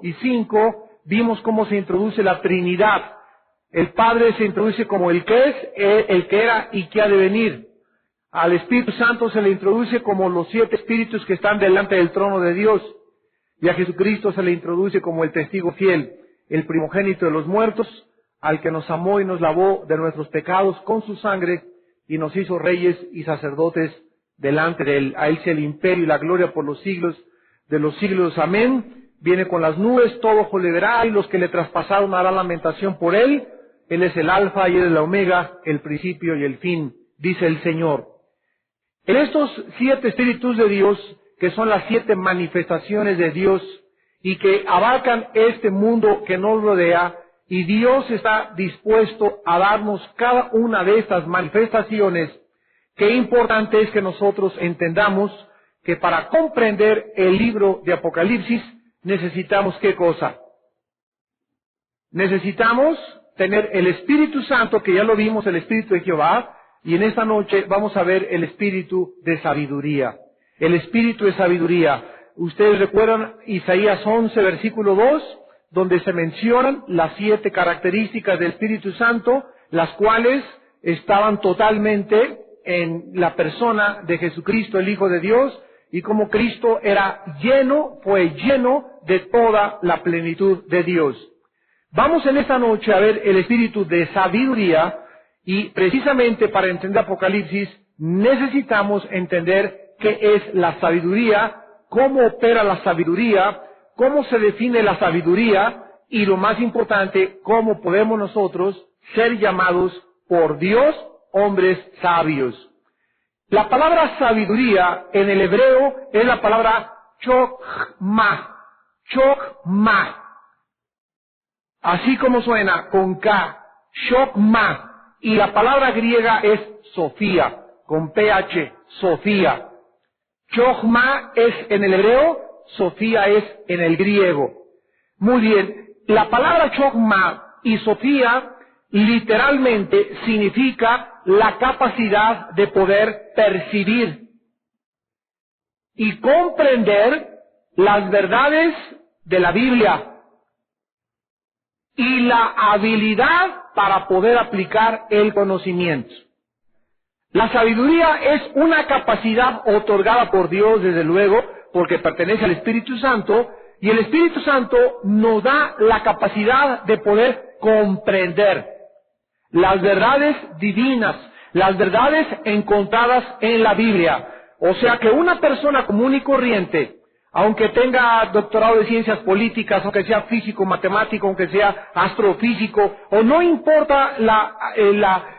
y 5 vimos cómo se introduce la Trinidad. El Padre se introduce como el que es, el que era y que ha de venir. Al Espíritu Santo se le introduce como los 7 espíritus que están delante del trono de Dios. Y a Jesucristo se le introduce como el testigo fiel, el primogénito de los muertos, al que nos amó y nos lavó de nuestros pecados con su sangre y nos hizo reyes y sacerdotes delante de él. A él sea el imperio y la gloria por los siglos de los siglos. Amén. Viene con las nubes, todo ojo le verá, y los que le traspasaron harán lamentación por él. Él es el alfa y él es la omega, el principio y el fin, dice el Señor. En estos 7 espíritus de Dios, que son las 7 manifestaciones de Dios y que abarcan este mundo que nos rodea, y Dios está dispuesto a darnos cada una de estas manifestaciones, qué importante es que nosotros entendamos que para comprender el libro de Apocalipsis necesitamos ¿qué cosa? Necesitamos tener el Espíritu Santo, que ya lo vimos, el Espíritu de Jehová, y en esta noche vamos a ver el Espíritu de sabiduría. El Espíritu de sabiduría. Ustedes recuerdan Isaías 11, versículo 2, donde se mencionan las 7 características del Espíritu Santo, las cuales estaban totalmente en la persona de Jesucristo, el Hijo de Dios, y como Cristo fue lleno de toda la plenitud de Dios. Vamos en esta noche a ver el Espíritu de sabiduría, y precisamente para entender Apocalipsis necesitamos entender qué es la sabiduría, cómo opera la sabiduría, cómo se define la sabiduría y lo más importante, cómo podemos nosotros ser llamados por Dios hombres sabios. La palabra sabiduría en el hebreo es la palabra chokma, chokma. Así como suena, con K, chokma. Y la palabra griega es Sofía, con PH, Sofía. Chokma es en el hebreo, Sofía es en el griego. Muy bien, la palabra Chokma y Sofía literalmente significa la capacidad de poder percibir y comprender las verdades de la Biblia y la habilidad para poder aplicar el conocimiento. La sabiduría es una capacidad otorgada por Dios, desde luego, porque pertenece al Espíritu Santo, y el Espíritu Santo nos da la capacidad de poder comprender las verdades divinas, las verdades encontradas en la Biblia. O sea que una persona común y corriente, aunque tenga doctorado de ciencias políticas, aunque sea físico, matemático, aunque sea astrofísico, o no importa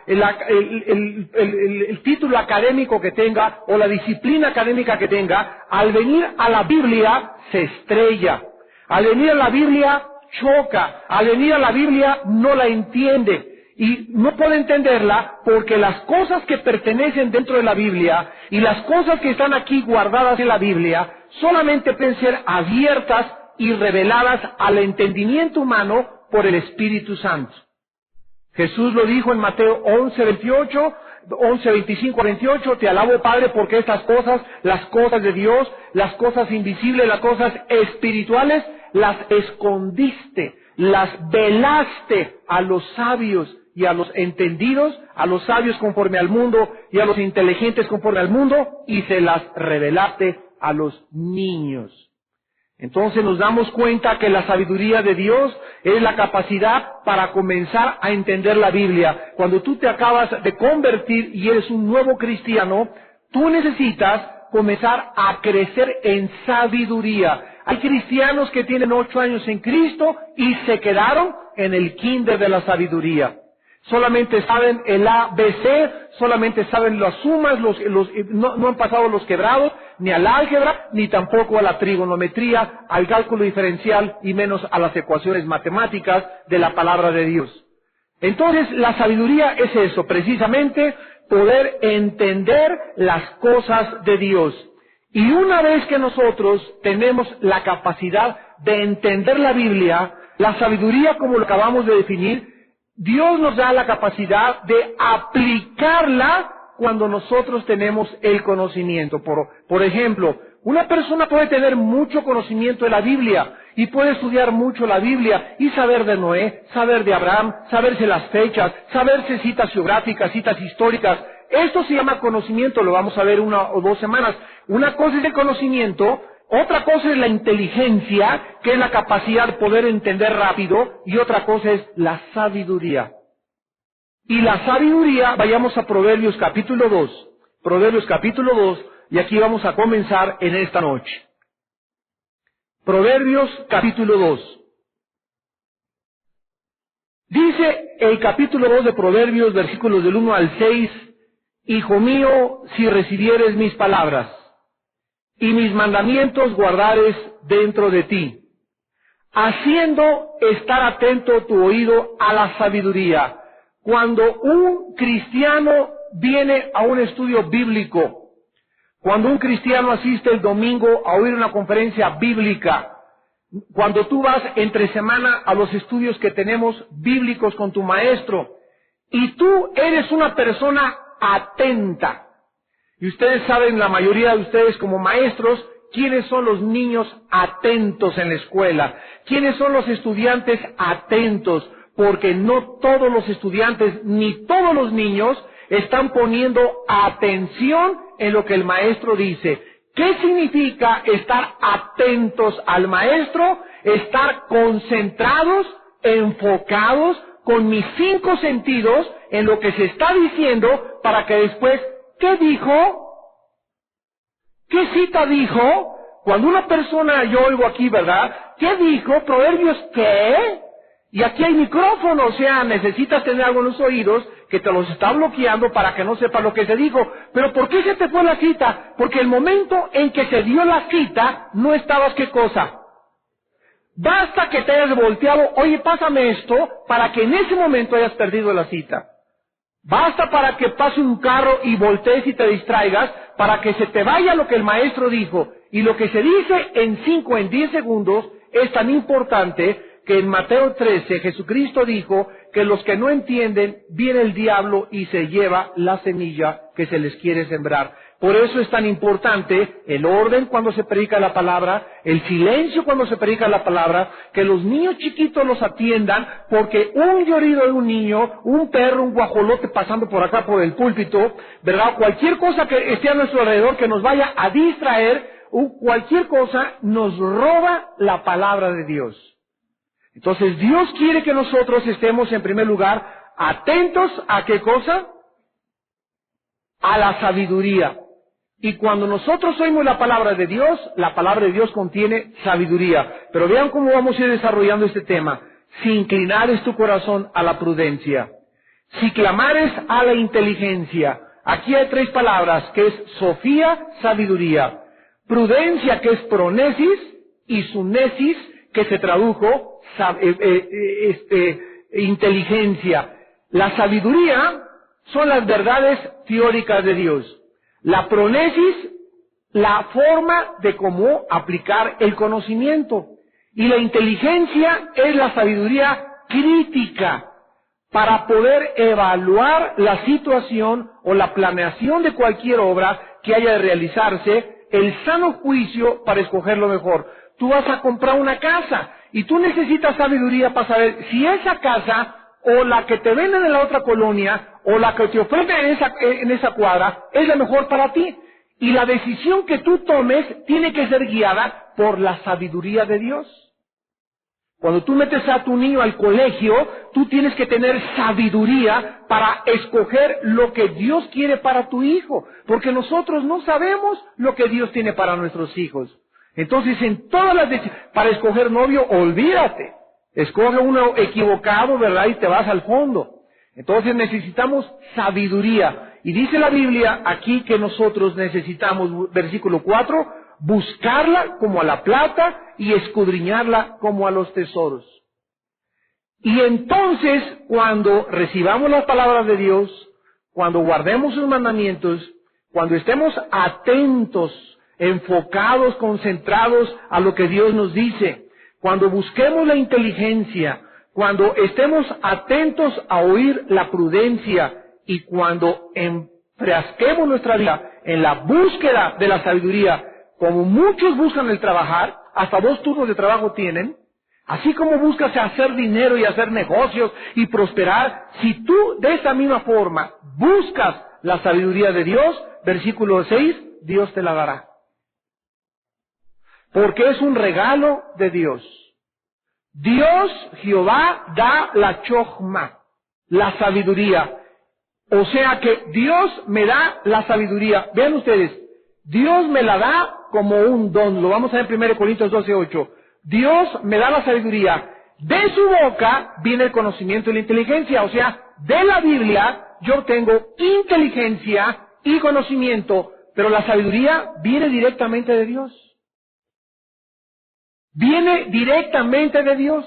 el título académico que tenga o la disciplina académica que tenga, al venir a la Biblia se estrella. Al venir a la Biblia choca. Al venir a la Biblia no la entiende. Y no puede entenderla porque las cosas que pertenecen dentro de la Biblia y las cosas que están aquí guardadas en la Biblia solamente pueden ser abiertas y reveladas al entendimiento humano por el Espíritu Santo. Jesús lo dijo en Mateo 11:25-28, te alabo Padre porque estas cosas, las cosas de Dios, las cosas invisibles, las cosas espirituales, las escondiste, las velaste a los sabios y a los entendidos, a los sabios conforme al mundo y a los inteligentes conforme al mundo, y se las revelaste a los niños. Entonces nos damos cuenta que la sabiduría de Dios es la capacidad para comenzar a entender la Biblia. Cuando tú te acabas de convertir y eres un nuevo cristiano, tú necesitas comenzar a crecer en sabiduría. Hay cristianos que tienen 8 años en Cristo y se quedaron en el kinder de la sabiduría. Solamente saben el ABC, solamente saben las sumas, no han pasado los quebrados, ni al álgebra, ni tampoco a la trigonometría, al cálculo diferencial, y menos a las ecuaciones matemáticas de la palabra de Dios. Entonces, la sabiduría es eso, precisamente, poder entender las cosas de Dios. Y una vez que nosotros tenemos la capacidad de entender la Biblia, la sabiduría, como lo acabamos de definir, Dios nos da la capacidad de aplicarla cuando nosotros tenemos el conocimiento. Por ejemplo, una persona puede tener mucho conocimiento de la Biblia y puede estudiar mucho la Biblia y saber de Noé, saber de Abraham, saberse las fechas, saberse citas geográficas, citas históricas. Esto se llama conocimiento, lo vamos a ver 1 o 2 semanas. Una cosa es el conocimiento, otra cosa es la inteligencia, que es la capacidad de poder entender rápido, y otra cosa es la sabiduría. Y la sabiduría, vayamos a Proverbios capítulo 2. Proverbios capítulo 2, y aquí vamos a comenzar en esta noche. Proverbios capítulo 2. Dice el capítulo 2 de Proverbios, versículos del 1 al 6, Hijo mío, si recibieres mis palabras, y mis mandamientos guardares dentro de ti, haciendo estar atento tu oído a la sabiduría. Cuando un cristiano viene a un estudio bíblico, cuando un cristiano asiste el domingo a oír una conferencia bíblica, cuando tú vas entre semana a los estudios que tenemos bíblicos con tu maestro, y tú eres una persona atenta, y ustedes saben, la mayoría de ustedes como maestros, quiénes son los niños atentos en la escuela, quiénes son los estudiantes atentos, porque no todos los estudiantes ni todos los niños están poniendo atención en lo que el maestro dice. ¿Qué significa estar atentos al maestro? Estar concentrados, enfocados, con mis 5 sentidos en lo que se está diciendo, para que después, ¿qué dijo? ¿Qué cita dijo? Cuando una persona, yo oigo aquí, ¿verdad? ¿Qué dijo? ¿Proverbios qué? Y aquí hay micrófono, o sea, necesitas tener algo en los oídos que te los está bloqueando para que no sepas lo que se dijo. Pero ¿por qué se te fue la cita? Porque el momento en que se dio la cita, no estabas, ¿qué cosa? Basta que te hayas volteado, oye, pásame esto, para que en ese momento hayas perdido la cita. Basta para que pase un carro y voltees y te distraigas, para que se te vaya lo que el maestro dijo. Y lo que se dice en 5, en 10 segundos, es tan importante que en Mateo 13 Jesucristo dijo que los que no entienden, viene el diablo y se lleva la semilla que se les quiere sembrar. Por eso es tan importante el orden cuando se predica la palabra, el silencio cuando se predica la palabra, que los niños chiquitos los atiendan, porque un llorido de un niño, un perro, un guajolote pasando por acá por el púlpito, ¿verdad? Cualquier cosa que esté a nuestro alrededor que nos vaya a distraer, cualquier cosa nos roba la palabra de Dios. Entonces Dios quiere que nosotros estemos en primer lugar atentos a ¿qué cosa? A la sabiduría. Y cuando nosotros oímos la palabra de Dios contiene sabiduría. Pero vean cómo vamos a ir desarrollando este tema. Si inclinares tu corazón a la prudencia, si clamares a la inteligencia. Aquí hay 3 palabras, que es sofía, sabiduría. Prudencia, que es pronesis, y sunesis, que se tradujo inteligencia. La sabiduría son las verdades teóricas de Dios. La pronesis, la forma de cómo aplicar el conocimiento. Y la inteligencia es la sabiduría crítica para poder evaluar la situación o la planeación de cualquier obra que haya de realizarse, el sano juicio para escoger lo mejor. Tú vas a comprar una casa y tú necesitas sabiduría para saber si esa casa o la que te venden en la otra colonia o la que te ofrecen en esa cuadra es la mejor para ti. Y la decisión que tú tomes tiene que ser guiada por la sabiduría de Dios. Cuando tú metes a tu niño al colegio, tú tienes que tener sabiduría para escoger lo que Dios quiere para tu hijo, porque nosotros no sabemos lo que Dios tiene para nuestros hijos. Entonces, en todas las decisiones, para escoger novio, olvídate. Escoge uno equivocado, ¿verdad? Y te vas al fondo. Entonces necesitamos sabiduría. Y dice la Biblia aquí que nosotros necesitamos, versículo 4, buscarla como a la plata y escudriñarla como a los tesoros. Y entonces, cuando recibamos las palabras de Dios, cuando guardemos sus mandamientos, cuando estemos atentos, enfocados, concentrados a lo que Dios nos dice, cuando busquemos la inteligencia, cuando estemos atentos a oír la prudencia y cuando enfrasquemos nuestra vida en la búsqueda de la sabiduría, como muchos buscan el trabajar, hasta 2 turnos de trabajo tienen, así como buscas hacer dinero y hacer negocios y prosperar, si tú de esa misma forma buscas la sabiduría de Dios, versículo 6, Dios te la dará. Porque es un regalo de Dios. Dios, Jehová, da la chokhmah, la sabiduría. O sea que Dios me da la sabiduría. Vean ustedes, Dios me la da como un don. Lo vamos a ver en 1 Corintios 12:8. Dios me da la sabiduría. De su boca viene el conocimiento y la inteligencia. O sea, de la Biblia yo tengo inteligencia y conocimiento, pero la sabiduría viene directamente de Dios. Viene directamente de Dios.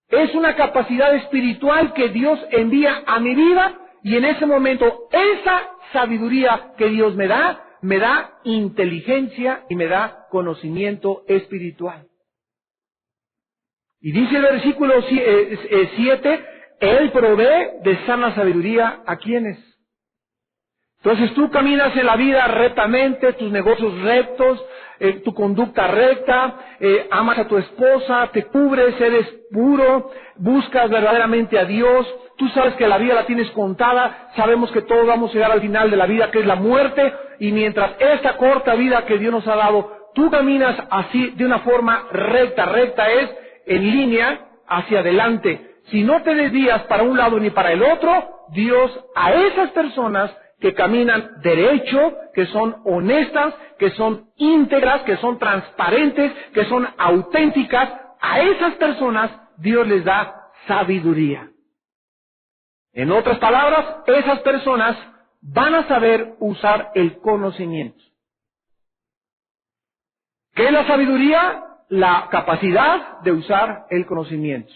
Es una capacidad espiritual que Dios envía a mi vida y en ese momento esa sabiduría que Dios me da inteligencia y me da conocimiento espiritual. Y dice el versículo 7, Él provee de sana sabiduría a quienes. Entonces tú caminas en la vida rectamente, tus negocios rectos, tu conducta recta, amas a tu esposa, te cubres, eres puro, buscas verdaderamente a Dios, tú sabes que la vida la tienes contada, sabemos que todos vamos a llegar al final de la vida, que es la muerte, y mientras esta corta vida que Dios nos ha dado, tú caminas así de una forma recta, recta es en línea hacia adelante. Si no te desvías para un lado ni para el otro, Dios a esas personas que caminan derecho, que son honestas, que son íntegras, que son transparentes, que son auténticas, a esas personas Dios les da sabiduría. En otras palabras, esas personas van a saber usar el conocimiento. ¿Qué es la sabiduría? La capacidad de usar el conocimiento.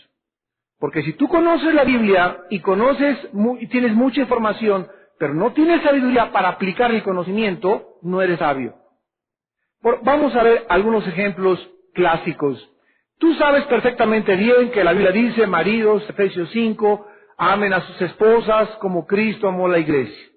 Porque si tú conoces la Biblia y tienes mucha información, pero no tienes sabiduría para aplicar el conocimiento, no eres sabio. Vamos a ver algunos ejemplos clásicos. Tú sabes perfectamente bien que la Biblia dice, maridos, Efesios 5, amen a sus esposas como Cristo amó la iglesia.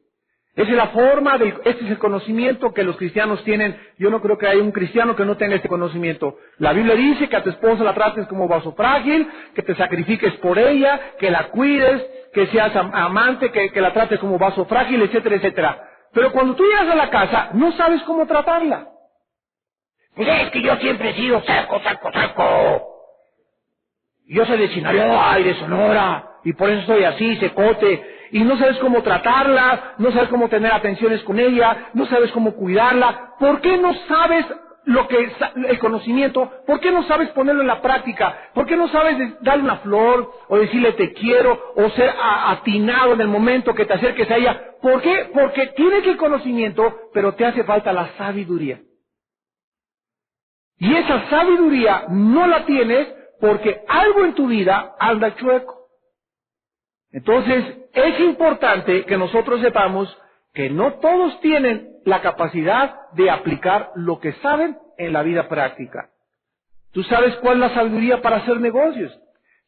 Esa es la forma, este es el conocimiento que los cristianos tienen. Yo no creo que haya un cristiano que no tenga este conocimiento. La Biblia dice que a tu esposa la trates como vaso frágil, que te sacrifiques por ella, que la cuides, que seas amante, que la trates como vaso frágil, etcétera, etcétera. Pero cuando tú llegas a la casa, no sabes cómo tratarla. Pues es que yo siempre he sido seco. Yo soy de Sinaloa y de Sonora, y por eso soy así, secote. Y no sabes cómo tratarla, no sabes cómo tener atenciones con ella, no sabes cómo cuidarla. ¿Por qué no sabes lo que es el conocimiento? ¿Por qué no sabes ponerlo en la práctica? ¿Por qué no sabes darle una flor o decirle te quiero o ser atinado en el momento que te acerques a ella? ¿Por qué? Porque tienes el conocimiento, pero te hace falta la sabiduría. Y esa sabiduría no la tienes porque algo en tu vida anda chueco. Entonces, es importante que nosotros sepamos que no todos tienen la capacidad de aplicar lo que saben en la vida práctica. Tú sabes cuál es la sabiduría para hacer negocios.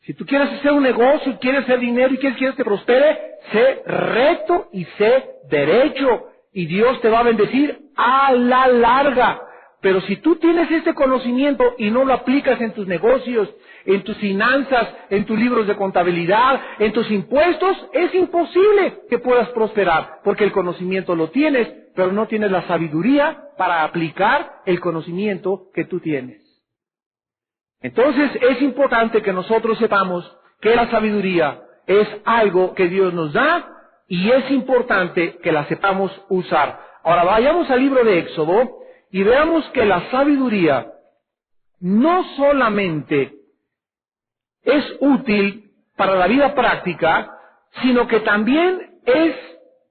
Si tú quieres hacer un negocio, quieres hacer dinero y quieres que prospere, sé recto y sé derecho. Y Dios te va a bendecir a la larga. Pero si tú tienes este conocimiento y no lo aplicas en tus negocios, en tus finanzas, en tus libros de contabilidad, en tus impuestos, es imposible que puedas prosperar, porque el conocimiento lo tienes, pero no tienes la sabiduría para aplicar el conocimiento que tú tienes. Entonces es importante que nosotros sepamos que la sabiduría es algo que Dios nos da y es importante que la sepamos usar. Ahora vayamos al libro de Éxodo y veamos que la sabiduría no solamente es útil para la vida práctica, sino que también es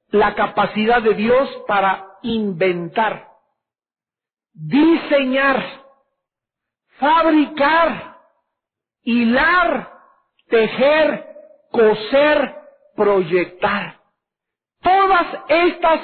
la capacidad de Dios para inventar, diseñar, fabricar, hilar, tejer, coser, proyectar. Todas estas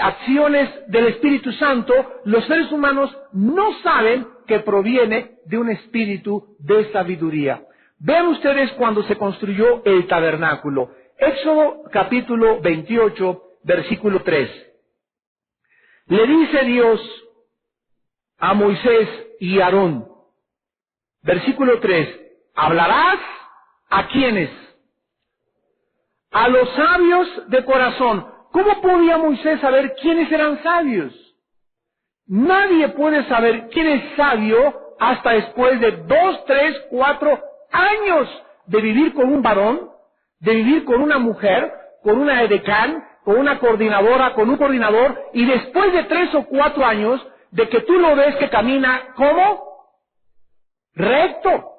acciones del Espíritu Santo, los seres humanos no saben que proviene de un espíritu de sabiduría. Vean ustedes cuando se construyó el tabernáculo. Éxodo capítulo 28, versículo 3. Le dice Dios a Moisés y Aarón, versículo 3, ¿hablarás a quiénes? A los sabios de corazón. ¿Cómo podía Moisés saber quiénes eran sabios? Nadie puede saber quién es sabio hasta después de 2, 3, 4 años de vivir con un varón, de vivir con una mujer, con una edecán, con una coordinadora, con un coordinador, y después de 3 o 4 años de que tú lo ves que camina, ¿cómo? Recto,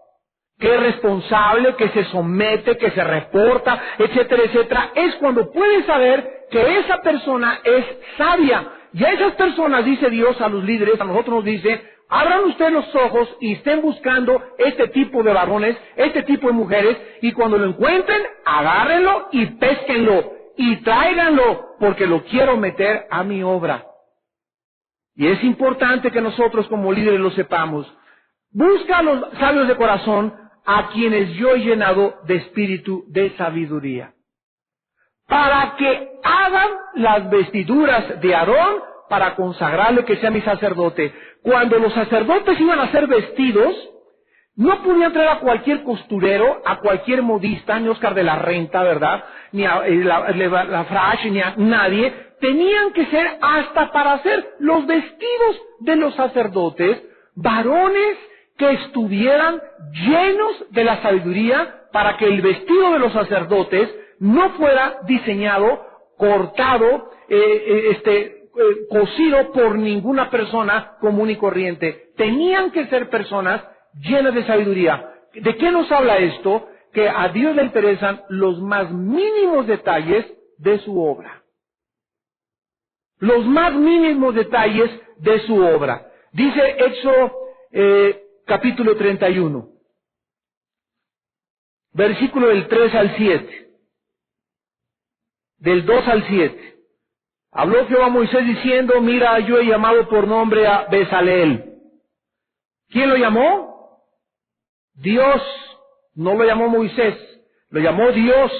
que es responsable, que se somete, que se reporta, etcétera, etcétera, es cuando puedes saber que esa persona es sabia. Y a esas personas, dice Dios a los líderes, a nosotros nos dice, abran ustedes los ojos y estén buscando este tipo de varones, este tipo de mujeres, y cuando lo encuentren, agárrenlo y pésquenlo, y tráiganlo, porque lo quiero meter a mi obra. Y es importante que nosotros como líderes lo sepamos. Busca a los sabios de corazón, a quienes yo he llenado de espíritu de sabiduría, para que hagan las vestiduras de Aarón, para consagrarle que sea mi sacerdote. Cuando los sacerdotes iban a ser vestidos, no podían traer a cualquier costurero, a cualquier modista, ni Oscar de la Renta, ¿verdad? Ni a la Frash, ni a nadie. Tenían que ser hasta para hacer los vestidos de los sacerdotes, varones que estuvieran llenos de la sabiduría, para que el vestido de los sacerdotes no fuera diseñado, cortado, cosido por ninguna persona común y corriente. Tenían que ser personas llenas de sabiduría. ¿De qué nos habla esto? Que a Dios le interesan los más mínimos detalles de su obra. Los más mínimos detalles de su obra. Dice Éxodo capítulo 31, versículo del 3 al 7, del 2 al 7. Habló Jehová a Moisés diciendo, mira, yo he llamado por nombre a Bezaleel. ¿Quién lo llamó? Dios. No lo llamó Moisés, lo llamó Dios,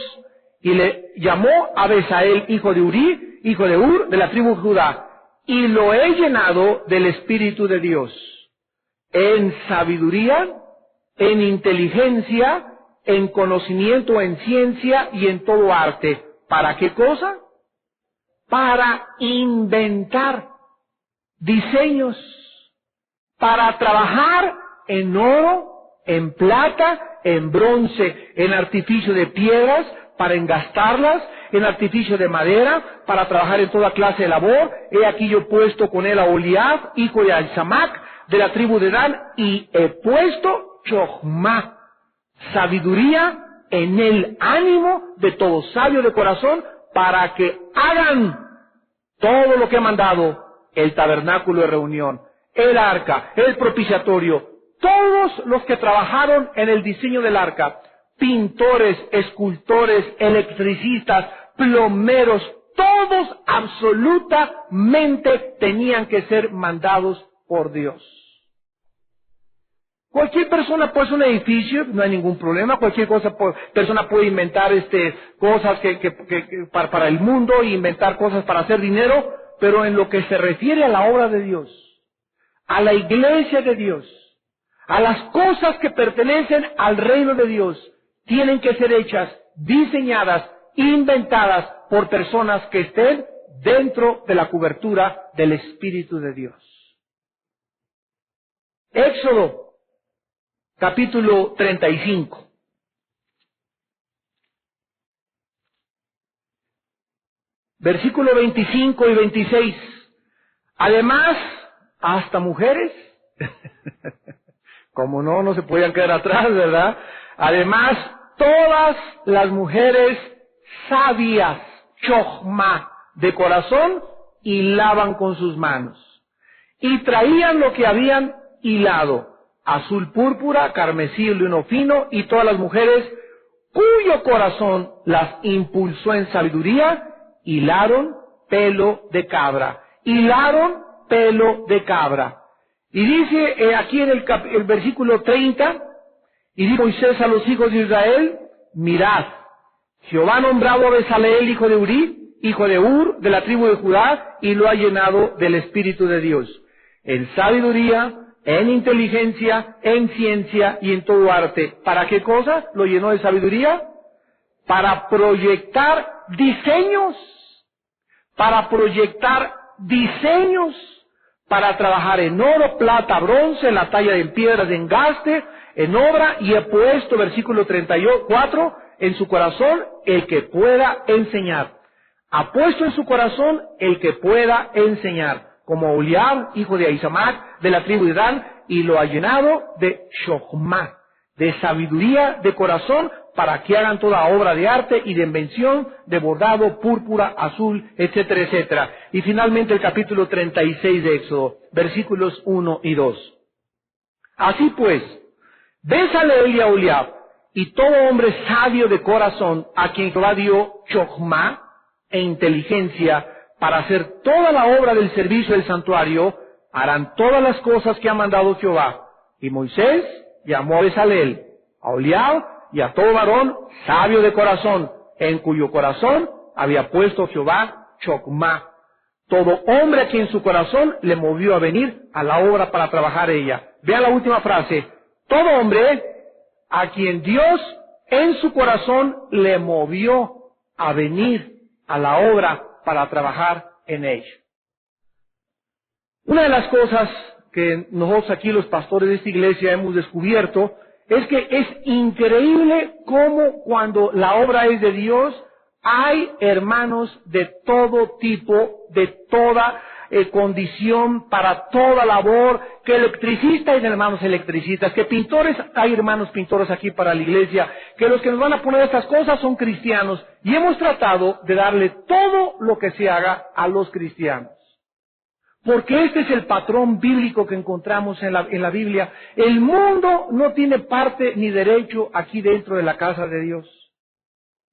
y le llamó a Bezaleel, hijo de Uri, hijo de Ur, de la tribu de Judá, y lo he llenado del Espíritu de Dios, en sabiduría, en inteligencia, en conocimiento, en ciencia y en todo arte. ¿Para qué cosa? Para inventar diseños, para trabajar en oro, en plata, en bronce, en artificio de piedras, para engastarlas, en artificio de madera, para trabajar en toda clase de labor. He aquí yo he puesto con él a Oliab, hijo de Ahisamac, de la tribu de Dan, y he puesto Chochmá, sabiduría en el ánimo de todo sabio de corazón, para que hagan todo lo que he mandado: el tabernáculo de reunión, el arca, el propiciatorio. Todos los que trabajaron en el diseño del arca, pintores, escultores, electricistas, plomeros, todos absolutamente tenían que ser mandados por Dios. Cualquier persona puede hacer un edificio, no hay ningún problema. Cualquier persona puede inventar cosas para el mundo, e inventar cosas para hacer dinero, pero en lo que se refiere a la obra de Dios, a la iglesia de Dios, a las cosas que pertenecen al reino de Dios, tienen que ser hechas, diseñadas, inventadas por personas que estén dentro de la cobertura del Espíritu de Dios. Éxodo capítulo 35. Versículo 25 y 26. Además, hasta mujeres, como no se podían quedar atrás, ¿verdad? Además, todas las mujeres sabias, chochma, de corazón, hilaban con sus manos. Y traían lo que habían hilado: azul púrpura, carmesí, lino fino, y todas las mujeres cuyo corazón las impulsó en sabiduría, hilaron pelo de cabra. Hilaron pelo de cabra. Y dice aquí en el versículo 30, y dijo Moisés a los hijos de Israel: mirad, Jehová ha nombrado a Bezaleel, hijo de Uri, hijo de Ur, de la tribu de Judá, y lo ha llenado del Espíritu de Dios, en sabiduría, en inteligencia, en ciencia y en todo arte. ¿Para qué cosa lo llenó de sabiduría? Para proyectar diseños, para trabajar en oro, plata, bronce, en la talla de piedras de engaste, en obra, y he puesto, versículo 34, en su corazón el que pueda enseñar. Ha puesto en su corazón el que pueda enseñar, como Oliab, hijo de Ahisamac, de la tribu de Dan, y lo ha llenado de Shochma, de sabiduría de corazón, para que hagan toda obra de arte y de invención, de bordado, púrpura, azul, etcétera, etcétera. Y finalmente el capítulo 36 de Éxodo, versículos 1 y 2. Así pues, Bezaleel y Aholiab, y todo hombre sabio de corazón, a quien Jehová dio Chochma e inteligencia para hacer toda la obra del servicio del santuario, harán todas las cosas que ha mandado Jehová. Y Moisés llamó a Bezaleel, a Aholiab y a todo varón sabio de corazón, en cuyo corazón había puesto Jehová Chochma. Todo hombre a quien su corazón le movió a venir a la obra para trabajar ella. Vean la última frase. Todo hombre a quien Dios en su corazón le movió a venir a la obra para trabajar en ella. Una de las cosas que nosotros aquí los pastores de esta iglesia hemos descubierto es que es increíble cómo cuando la obra es de Dios hay hermanos de todo tipo, de toda condición, para toda labor, que electricistas hay hermanos electricistas, que pintores hay hermanos pintores aquí para la iglesia, que los que nos van a poner estas cosas son cristianos, y hemos tratado de darle todo lo que se haga a los cristianos. Porque este es el patrón bíblico que encontramos en la Biblia. El mundo no tiene parte ni derecho aquí dentro de la casa de Dios.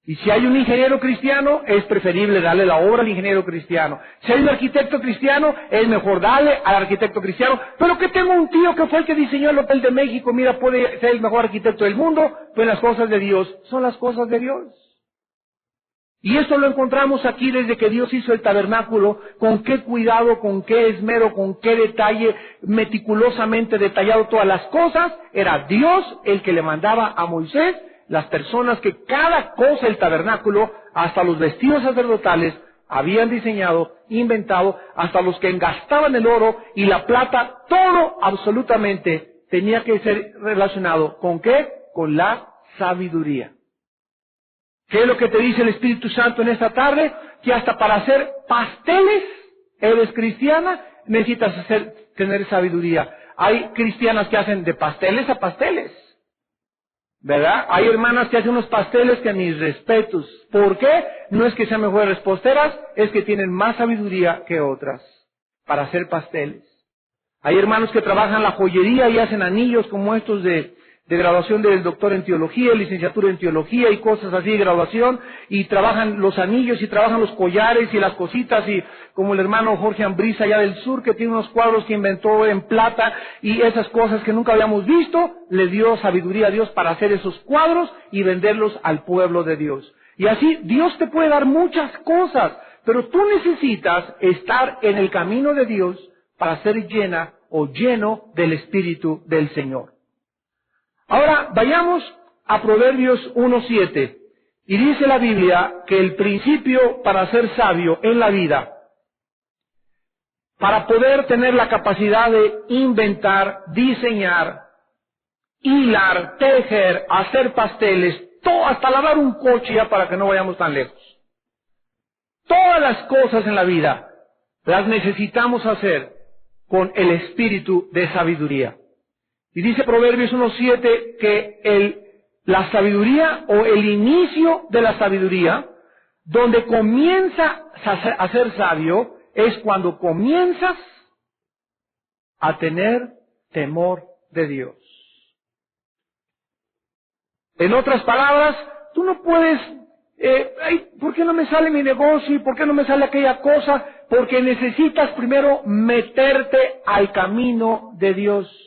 Y si hay un ingeniero cristiano, es preferible darle la obra al ingeniero cristiano. Si hay un arquitecto cristiano, es mejor darle al arquitecto cristiano. Pero que tengo un tío que fue el que diseñó el Hotel de México, mira, puede ser el mejor arquitecto del mundo, pues las cosas de Dios son las cosas de Dios. Y esto lo encontramos aquí desde que Dios hizo el tabernáculo, con qué cuidado, con qué esmero, con qué detalle, meticulosamente detallado todas las cosas. Era Dios el que le mandaba a Moisés las personas que cada cosa del tabernáculo, hasta los vestidos sacerdotales, habían diseñado, inventado, hasta los que engastaban el oro y la plata, todo absolutamente tenía que ser relacionado ¿con qué? Con la sabiduría. ¿Qué es lo que te dice el Espíritu Santo en esta tarde? Que hasta para hacer pasteles, eres cristiana, necesitas tener sabiduría. Hay cristianas que hacen de pasteles a pasteles, ¿verdad? Hay hermanas que hacen unos pasteles que mis respetos. ¿Por qué? No es que sean mejores reposteras, es que tienen más sabiduría que otras para hacer pasteles. Hay hermanos que trabajan la joyería y hacen anillos como estos de graduación del doctor en teología, licenciatura en teología y cosas así de graduación, y trabajan los anillos y trabajan los collares y las cositas, y como el hermano Jorge Ambrisa allá del sur, que tiene unos cuadros que inventó en plata y esas cosas que nunca habíamos visto, le dio sabiduría a Dios para hacer esos cuadros y venderlos al pueblo de Dios. Y así Dios te puede dar muchas cosas, pero tú necesitas estar en el camino de Dios para ser llena o lleno del Espíritu del Señor. Ahora, vayamos a Proverbios 1:7, y dice la Biblia que el principio para ser sabio en la vida, para poder tener la capacidad de inventar, diseñar, hilar, tejer, hacer pasteles, todo, hasta lavar un coche, ya para que no vayamos tan lejos. Todas las cosas en la vida las necesitamos hacer con el espíritu de sabiduría. Y dice Proverbios 1:7 que la sabiduría o el inicio de la sabiduría, donde comienza a ser sabio, es cuando comienzas a tener temor de Dios. En otras palabras, tú no puedes, ¿por qué no me sale mi negocio? ¿Y por qué no me sale aquella cosa? Porque necesitas primero meterte al camino de Dios.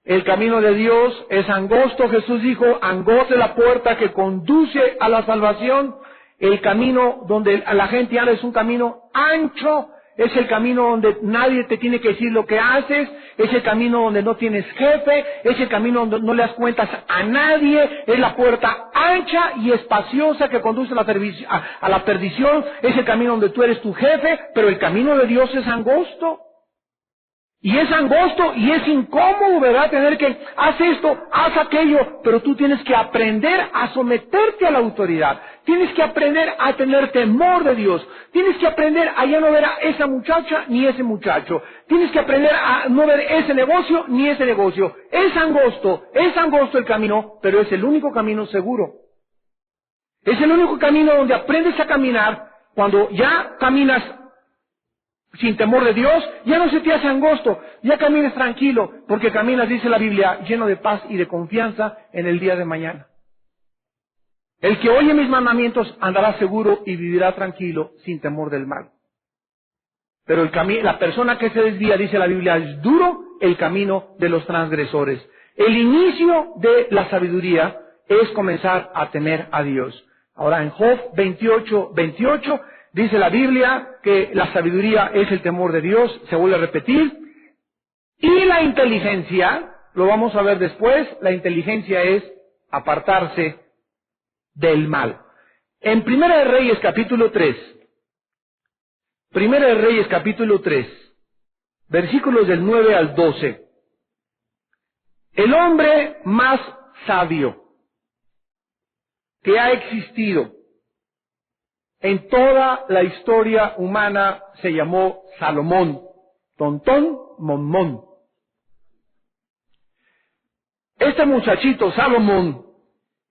El camino de Dios es angosto. Jesús dijo, angosta es la puerta que conduce a la salvación. El camino donde la gente anda es un camino ancho, es el camino donde nadie te tiene que decir lo que haces, es el camino donde no tienes jefe, es el camino donde no le das cuentas a nadie, es la puerta ancha y espaciosa que conduce a la perdición, es el camino donde tú eres tu jefe, pero el camino de Dios es angosto. Y es angosto y es incómodo, ¿verdad? Tener que, haz esto, haz aquello, pero tú tienes que aprender a someterte a la autoridad. Tienes que aprender a tener temor de Dios. Tienes que aprender a ya no ver a esa muchacha ni ese muchacho. Tienes que aprender a no ver ese negocio ni ese negocio. Es angosto el camino, pero es el único camino seguro. Es el único camino donde aprendes a caminar. Cuando ya caminas sin temor de Dios, ya no se te hace angosto, ya caminas tranquilo, porque caminas, dice la Biblia, lleno de paz y de confianza en el día de mañana. El que oye mis mandamientos andará seguro y vivirá tranquilo, sin temor del mal. Pero la persona que se desvía, dice la Biblia, es duro el camino de los transgresores. El inicio de la sabiduría es comenzar a temer a Dios. Ahora en Job 28, dice la Biblia que la sabiduría es el temor de Dios, se vuelve a repetir. Y la inteligencia, lo vamos a ver después, la inteligencia es apartarse del mal. En Primera de Reyes capítulo 3, versículos del 9 al 12. El hombre más sabio que ha existido en toda la historia humana se llamó Salomón. Tontón, monmón. Este muchachito, Salomón,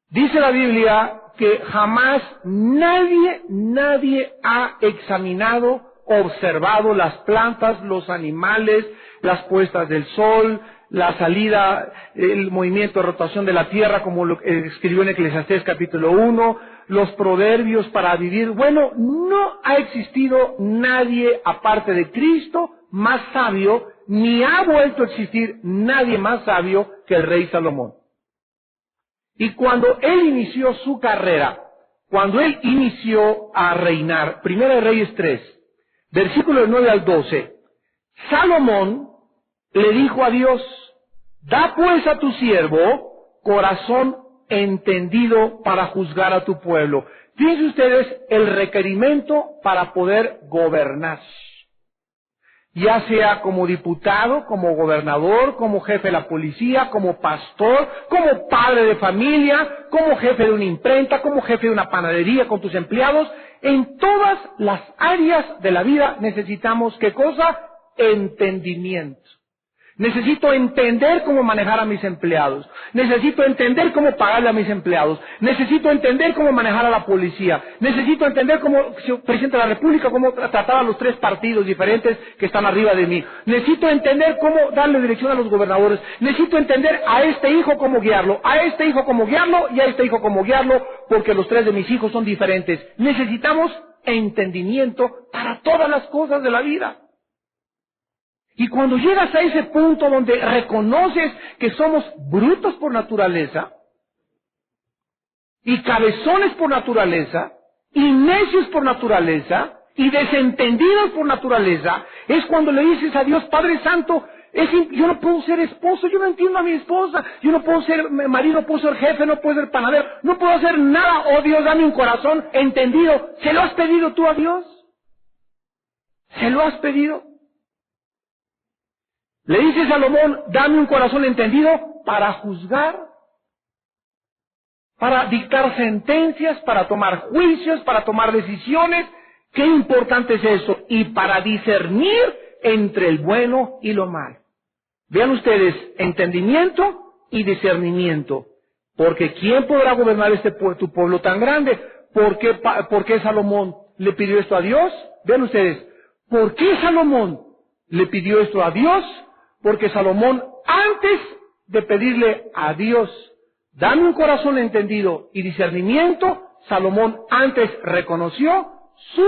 dice la Biblia que jamás nadie ha examinado, observado las plantas, los animales, las puestas del sol, la salida, el movimiento de rotación de la tierra, como lo escribió en Eclesiastés capítulo 1, los proverbios para vivir. Bueno, no ha existido nadie aparte de Cristo más sabio, ni ha vuelto a existir nadie más sabio que el rey Salomón. Y cuando él inició su carrera, cuando él inició a reinar, Primera de Reyes 3, versículos 9 al 12, Salomón le dijo a Dios: da pues a tu siervo corazón entendido para juzgar a tu pueblo. Fíjense ustedes el requerimiento para poder gobernar. Ya sea como diputado, como gobernador, como jefe de la policía, como pastor, como padre de familia, como jefe de una imprenta, como jefe de una panadería con tus empleados. En todas las áreas de la vida necesitamos, ¿qué cosa? Entendimiento. Necesito entender cómo manejar a mis empleados. Necesito entender cómo pagarle a mis empleados. Necesito entender cómo manejar a la policía. Necesito entender cómo el presidente de la República, cómo tratar a los 3 partidos diferentes que están arriba de mí. Necesito entender cómo darle dirección a los gobernadores. Necesito entender a este hijo cómo guiarlo, a este hijo cómo guiarlo y a este hijo cómo guiarlo, porque los 3 de mis hijos son diferentes. Necesitamos entendimiento para todas las cosas de la vida. Y cuando llegas a ese punto donde reconoces que somos brutos por naturaleza, y cabezones por naturaleza, y necios por naturaleza, y desentendidos por naturaleza, es cuando le dices a Dios: Padre Santo, yo no puedo ser esposo, yo no entiendo a mi esposa, yo no puedo ser marido, no puedo ser jefe, no puedo ser panadero, no puedo hacer nada. Oh Dios, dame un corazón entendido. ¿Se lo has pedido tú a Dios? ¿Se lo has pedido? Le dice Salomón: dame un corazón entendido para juzgar, para dictar sentencias, para tomar juicios, para tomar decisiones. Qué importante es eso. Y para discernir entre el bueno y lo malo. Vean ustedes, entendimiento y discernimiento. Porque ¿quién podrá gobernar tu pueblo tan grande? ¿Por qué Salomón le pidió esto a Dios? Vean ustedes, ¿por qué Salomón le pidió esto a Dios? Porque Salomón, antes de pedirle a Dios: dame un corazón entendido y discernimiento, Salomón antes reconoció su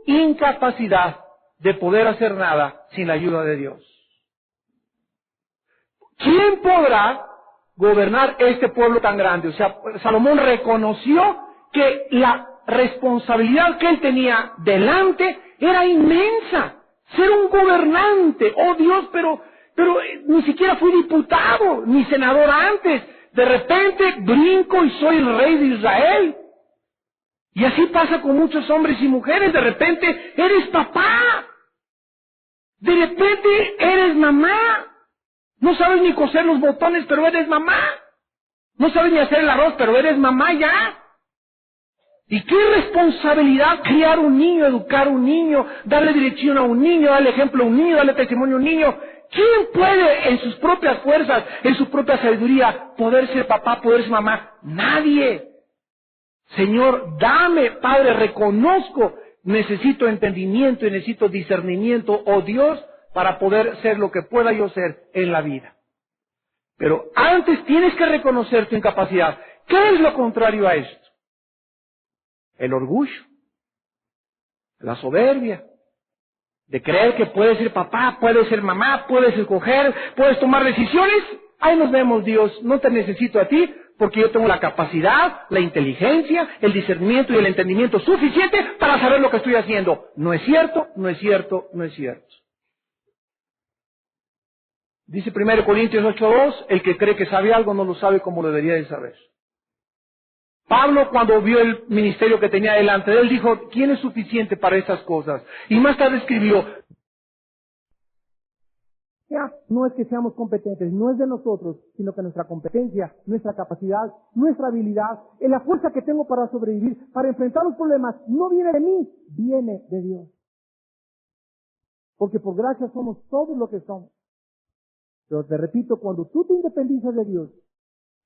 incapacidad de poder hacer nada sin la ayuda de Dios. ¿Quién podrá gobernar este pueblo tan grande? O sea, Salomón reconoció que la responsabilidad que él tenía delante era inmensa. Ser un gobernante. Oh Dios, pero ni siquiera fui diputado, ni senador antes. De repente brinco y soy el rey de Israel. Y así pasa con muchos hombres y mujeres. De repente eres papá. De repente eres mamá. No sabes ni coser los botones, pero eres mamá. No sabes ni hacer el arroz, pero eres mamá ya. ¿Y qué responsabilidad criar un niño, educar a un niño, darle dirección a un niño, darle ejemplo a un niño, darle testimonio a un niño? ¿Quién puede en sus propias fuerzas, en su propia sabiduría, poder ser papá, poder ser mamá? Nadie. Señor, dame, Padre, reconozco, necesito entendimiento y necesito discernimiento, oh Dios, para poder ser lo que pueda yo ser en la vida. Pero antes tienes que reconocer tu incapacidad. ¿Qué es lo contrario a esto? El orgullo, la soberbia, de creer que puedes ser papá, puedes ser mamá, puedes escoger, puedes tomar decisiones. Ahí nos vemos, Dios, no te necesito a ti, porque yo tengo la capacidad, la inteligencia, el discernimiento y el entendimiento suficiente para saber lo que estoy haciendo. No es cierto, no es cierto, no es cierto. Dice 1 Corintios 8:2, el que cree que sabe algo no lo sabe como lo debería de saber. Pablo, cuando vio el ministerio que tenía delante de él, dijo, ¿quién es suficiente para estas cosas? Y más tarde escribió, no es que seamos competentes, no es de nosotros, sino que nuestra competencia, nuestra capacidad, nuestra habilidad, la fuerza que tengo para sobrevivir, para enfrentar los problemas, no viene de mí, viene de Dios. Porque por gracia somos todos lo que somos. Pero te repito, cuando tú te independizas de Dios,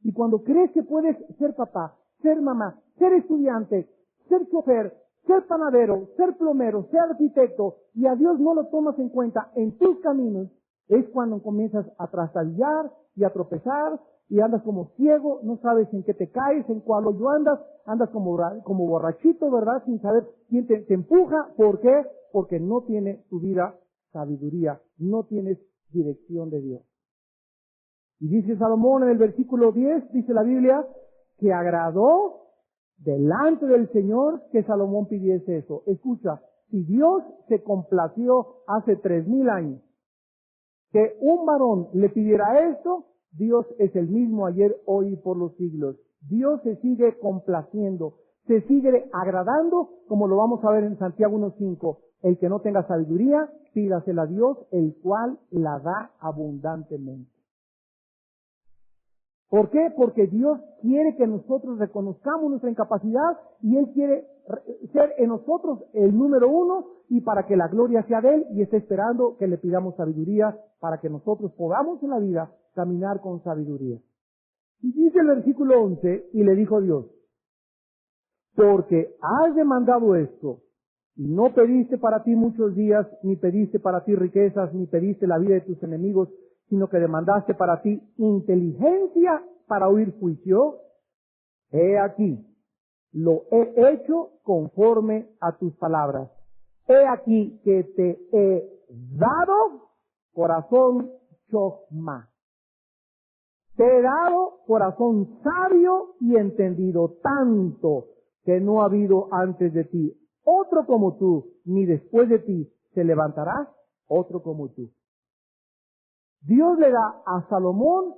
y cuando crees que puedes ser papá, ser mamá, ser estudiante, ser chofer, ser panadero, ser plomero, ser arquitecto, y a Dios no lo tomas en cuenta en tus caminos, es cuando comienzas a trastabillar y a tropezar, y andas como ciego, no sabes en qué te caes, en cuál hoyo andas como borrachito, ¿verdad? Sin saber quién te empuja. ¿Por qué? Porque no tiene tu vida sabiduría, no tienes dirección de Dios. Y dice Salomón en el versículo 10, dice la Biblia, que agradó delante del Señor que Salomón pidiese eso. Escucha, si Dios se complació hace 3000 años que un varón le pidiera esto, Dios es el mismo ayer, hoy y por los siglos. Dios se sigue complaciendo, se sigue agradando, como lo vamos a ver en Santiago 1:5. El que no tenga sabiduría, pídasela a Dios, el cual la da abundantemente. ¿Por qué? Porque Dios quiere que nosotros reconozcamos nuestra incapacidad y Él quiere ser en nosotros el número uno y para que la gloria sea de Él y está esperando que le pidamos sabiduría para que nosotros podamos en la vida caminar con sabiduría. Y dice el versículo 11, y le dijo Dios, porque has demandado esto y no pediste para ti muchos días, ni pediste para ti riquezas, ni pediste la vida de tus enemigos, sino que demandaste para ti inteligencia para oír juicio. He aquí, lo he hecho conforme a tus palabras. He aquí que te he dado corazón chokma. Te he dado corazón sabio y entendido, tanto que no ha habido antes de ti otro como tú, ni después de ti se levantará otro como tú. Dios le da a Salomón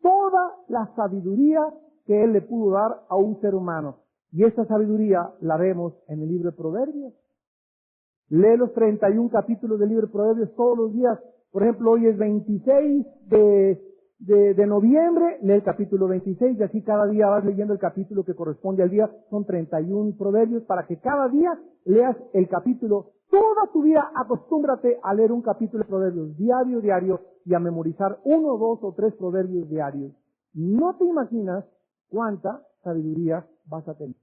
toda la sabiduría que él le pudo dar a un ser humano. Y esta sabiduría la vemos en el libro de Proverbios. Lee los 31 capítulos del libro de Proverbios todos los días. Por ejemplo, hoy es 26 de noviembre, lee el capítulo 26 y así cada día vas leyendo el capítulo que corresponde al día. Son 31 proverbios para que cada día leas el capítulo. Toda tu vida acostúmbrate a leer un capítulo de proverbios diario y a memorizar 1, 2 o 3 proverbios diarios. No te imaginas cuánta sabiduría vas a tener.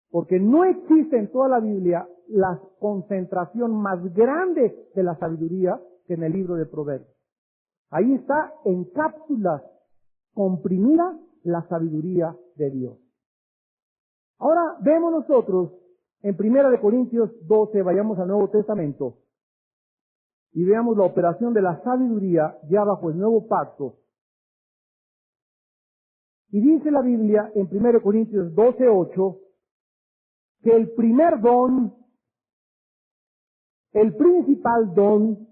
Porque no existe en toda la Biblia la concentración más grande de la sabiduría que en el libro de Proverbios. Ahí está en cápsulas comprimida la sabiduría de Dios. Ahora vemos nosotros en 1 Corintios 12, vayamos al Nuevo Testamento y veamos la operación de la sabiduría ya bajo el nuevo pacto. Y dice la Biblia en 1 Corintios 12:8, que el primer don, el principal don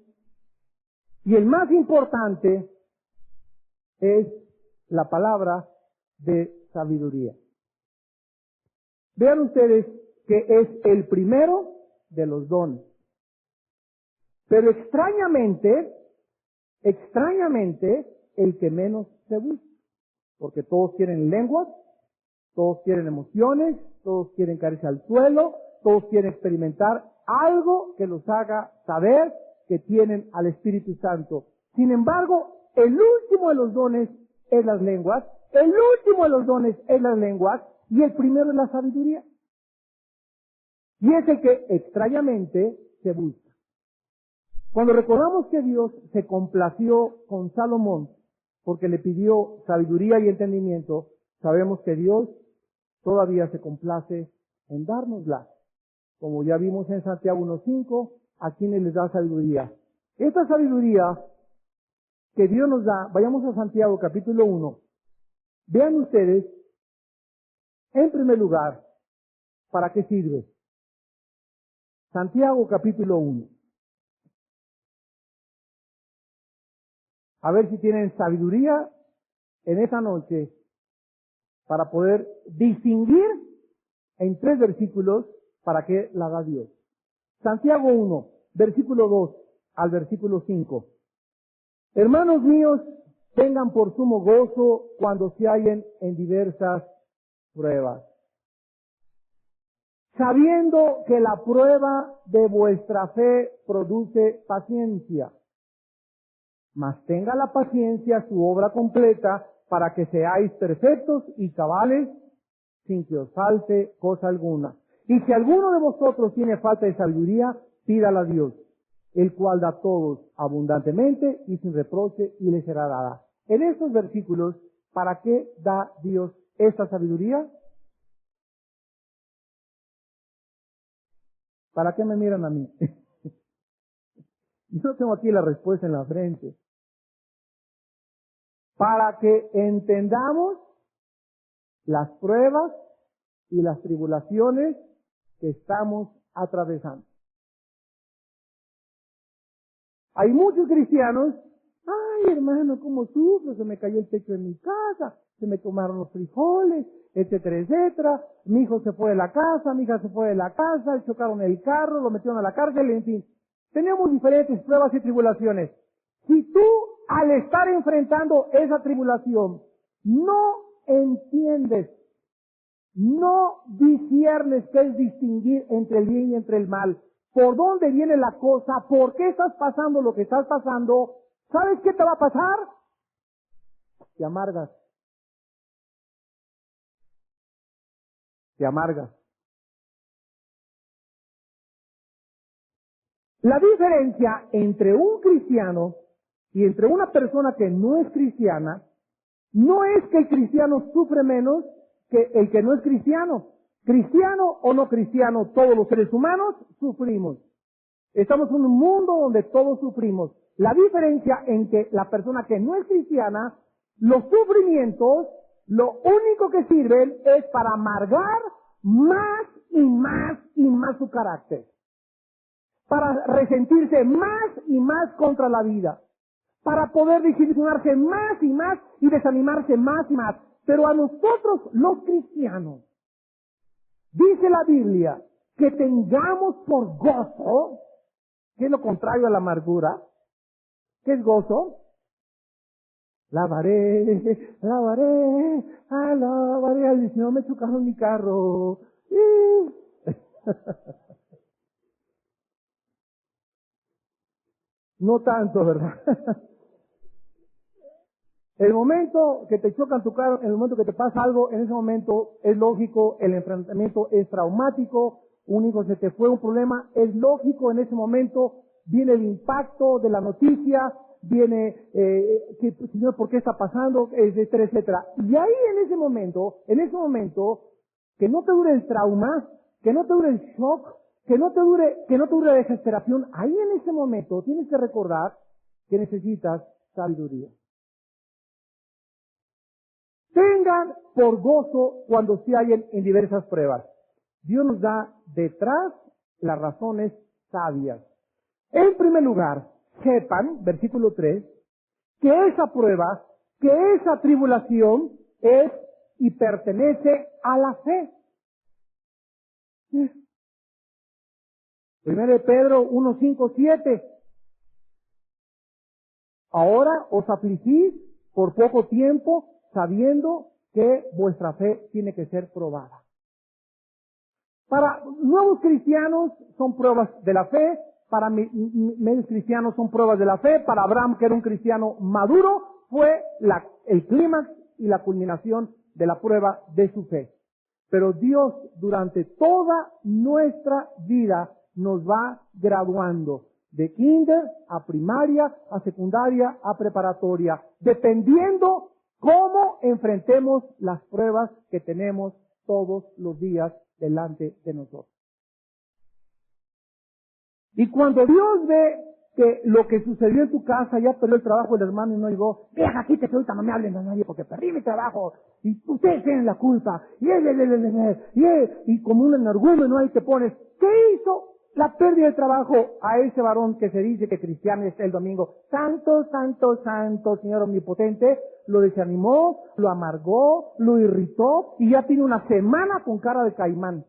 y el más importante es la palabra de sabiduría. Vean ustedes que es el primero de los dones. Pero extrañamente, el que menos se busca. Porque todos quieren lenguas, todos quieren emociones, todos quieren caerse al suelo, todos quieren experimentar algo que los haga saber que tienen al Espíritu Santo. Sin embargo, el último de los dones es las lenguas, y el primero es la sabiduría. Y es el que extrañamente se busca. Cuando recordamos que Dios se complació con Salomón porque le pidió sabiduría y entendimiento, sabemos que Dios todavía se complace en dárnosla. Como ya vimos en Santiago 1:5, a quienes les da sabiduría. Esta sabiduría que Dios nos da, vayamos a Santiago capítulo 1. Vean ustedes, en primer lugar, ¿para qué sirve? Santiago capítulo 1. A ver si tienen sabiduría en esa noche para poder distinguir en 3 versículos para qué la da Dios. Santiago 1, versículo 2 al versículo 5. Hermanos míos, tengan por sumo gozo cuando se hallen en diversas pruebas, sabiendo que la prueba de vuestra fe produce paciencia. Mas tenga la paciencia su obra completa para que seáis perfectos y cabales sin que os falte cosa alguna. Y si alguno de vosotros tiene falta de sabiduría, pídala a Dios, el cual da a todos abundantemente y sin reproche y le será dada. En estos versículos, ¿para qué da Dios esta sabiduría? ¿Para qué me miran a mí? Yo no tengo aquí la respuesta en la frente. Para que entendamos las pruebas y las tribulaciones que estamos atravesando. Hay muchos cristianos, ay hermano, cómo sufro, se me cayó el techo de mi casa, se me quemaron los frijoles, etcétera, etcétera, mi hijo se fue de la casa, mi hija se fue de la casa, chocaron el carro, lo metieron a la cárcel, en fin. Tenemos diferentes pruebas y tribulaciones. Si tú, al estar enfrentando esa tribulación, no entiendes, no disiernes qué es distinguir entre el bien y entre el mal, por dónde viene la cosa, por qué estás pasando lo que estás pasando, ¿sabes qué te va a pasar? Te amargas. Te amargas. La diferencia entre un cristiano y entre una persona que no es cristiana, no es que el cristiano sufre menos que el que no es cristiano. Cristiano o no cristiano, todos los seres humanos sufrimos. Estamos en un mundo donde todos sufrimos. La diferencia en que la persona que no es cristiana, los sufrimientos, lo único que sirven es para amargar más y más y más su carácter. Para resentirse más y más contra la vida. Para poder desilusionarse más y más y desanimarse más y más. Pero a nosotros, los cristianos, dice la Biblia, que tengamos por gozo, que es lo contrario a la amargura. ¿Qué es gozo? Alabaré al Señor, me chocaron mi carro. No tanto, ¿verdad? El momento que te chocan tu carro, en el momento que te pasa algo, en ese momento es lógico, el enfrentamiento es traumático, único se te fue un problema, es lógico, en ese momento viene el impacto de la noticia, viene, Señor, ¿por qué está pasando? Etcétera, etcétera. Y ahí en ese momento, que no te dure el trauma, que no te dure el shock, que no te dure la desesperación, ahí en ese momento tienes que recordar que necesitas sabiduría. Tengan por gozo cuando se hallen en diversas pruebas. Dios nos da detrás las razones sabias. En primer lugar, sepan, versículo 3, que esa prueba, que esa tribulación es y pertenece a la fe. 1 Pedro 1, 5, 7. Ahora os afligís por poco tiempo, sabiendo que vuestra fe tiene que ser probada. Para nuevos cristianos son pruebas de la fe, para medios cristianos son pruebas de la fe, para Abraham, que era un cristiano maduro, fue el clímax y la culminación de la prueba de su fe. Pero Dios durante toda nuestra vida nos va graduando de kinder a primaria, a secundaria, a preparatoria, dependiendo cómo enfrentemos las pruebas que tenemos todos los días delante de nosotros. Y cuando Dios ve que lo que sucedió en tu casa, ya perdió el trabajo el hermano y no llegó, vieja, quítese ahorita, no me hablen a nadie porque perdí mi trabajo y ustedes tienen la culpa, y como un energúmeno ahí te pones, ¿qué hizo la pérdida de trabajo a ese varón que se dice que cristiano es el domingo? Santo, santo, santo, Señor omnipotente. Lo desanimó, lo amargó, lo irritó y ya tiene una semana con cara de caimán.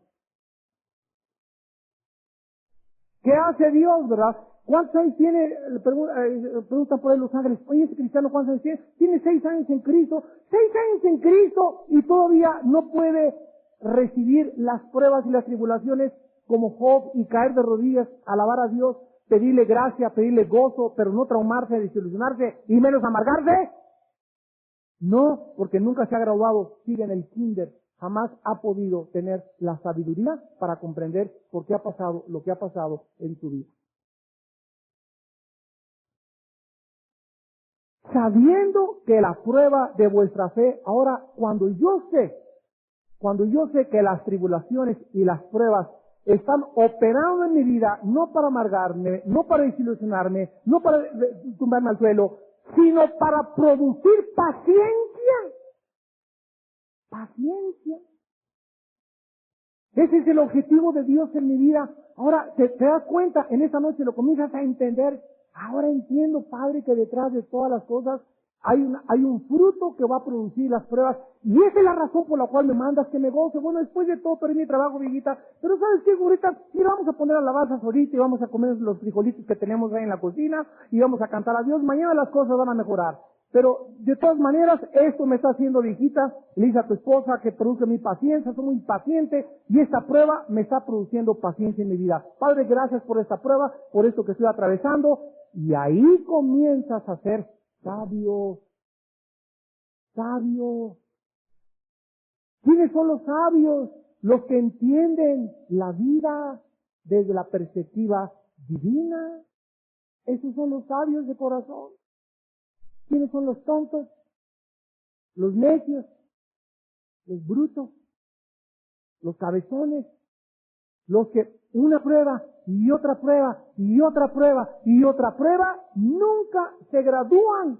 ¿Qué hace Dios, verdad? ¿Cuántos años tiene? Preguntan por ahí los ángeles. Oye, ese cristiano, ¿cuántos años tiene? Tiene 6 años en Cristo. 6 años en Cristo y todavía no puede recibir las pruebas y las tribulaciones como Job y caer de rodillas, alabar a Dios, pedirle gracia, pedirle gozo, pero no traumarse, desilusionarse y menos amargarse. No, porque nunca se ha graduado, sigue en el kinder. Jamás ha podido tener la sabiduría para comprender por qué ha pasado lo que ha pasado en su vida. Sabiendo que la prueba de vuestra fe, ahora cuando yo sé que las tribulaciones y las pruebas están operando en mi vida, no para amargarme, no para desilusionarme, no para tumbarme al suelo, sino para producir paciencia. Paciencia. Ese es el objetivo de Dios en mi vida. Ahora, te das cuenta, en esa noche lo comienzas a entender. Ahora entiendo, Padre, que detrás de todas las cosas hay un fruto que va a producir las pruebas. Y esa es la razón por la cual me mandas que me goce. Bueno, después de todo, perdí mi trabajo, viejita. Pero ¿sabes qué, ahorita? Mira, vamos a poner alabanzas ahorita y vamos a comer los frijolitos que tenemos ahí en la cocina y vamos a cantar a Dios. Mañana las cosas van a mejorar. Pero de todas maneras, esto me está haciendo, viejita, le dice a tu esposa que produce mi paciencia, soy muy impaciente y esta prueba me está produciendo paciencia en mi vida. Padre, gracias por esta prueba, por esto que estoy atravesando. Y ahí comienzas a ser sabio. Sabio. ¿Quiénes son los sabios? Los que entienden la vida desde la perspectiva divina. Esos son los sabios de corazón. ¿Quiénes son los tontos? Los necios, los brutos, los cabezones, los que una prueba y otra prueba y otra prueba y otra prueba nunca se gradúan.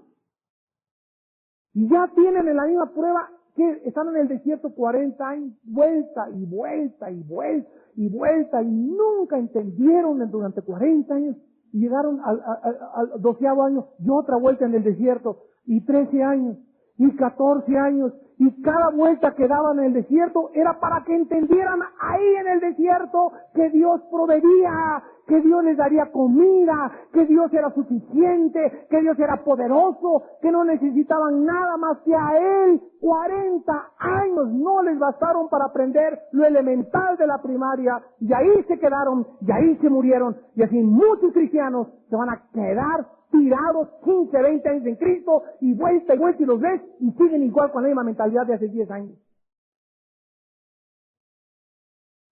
Y ya tienen en la misma prueba que están en el desierto 40 años, vuelta y vuelta y vuelta y vuelta y nunca entendieron durante 40 años. Y llegaron al 12º año y otra vuelta en el desierto, y 13 años, y 14 años, y cada vuelta que daban en el desierto era para que entendieran ahí en el desierto que Dios proveía, que Dios les daría comida, que Dios era suficiente, que Dios era poderoso, que no necesitaban nada más que a Él. 40 años no les bastaron para aprender lo elemental de la primaria, y ahí se quedaron, y ahí se murieron, y así muchos cristianos se van a quedar tirados 15, 20 años en Cristo, y vuelta y los ves, y siguen igual con la misma mentalidad de hace 10 años.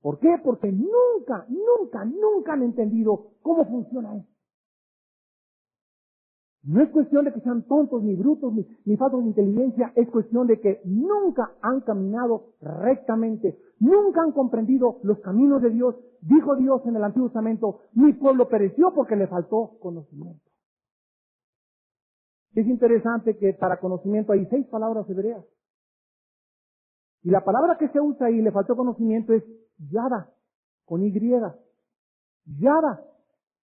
¿Por qué? Porque nunca han entendido cómo funciona esto. No es cuestión de que sean tontos, ni brutos, ni faltos de inteligencia, es cuestión de que nunca han caminado rectamente, nunca han comprendido los caminos de Dios. Dijo Dios en el Antiguo Testamento, mi pueblo pereció porque le faltó conocimiento. Es interesante que para conocimiento hay 6 palabras hebreas. Y la palabra que se usa ahí, le faltó conocimiento, es Yada, con Y. Yada.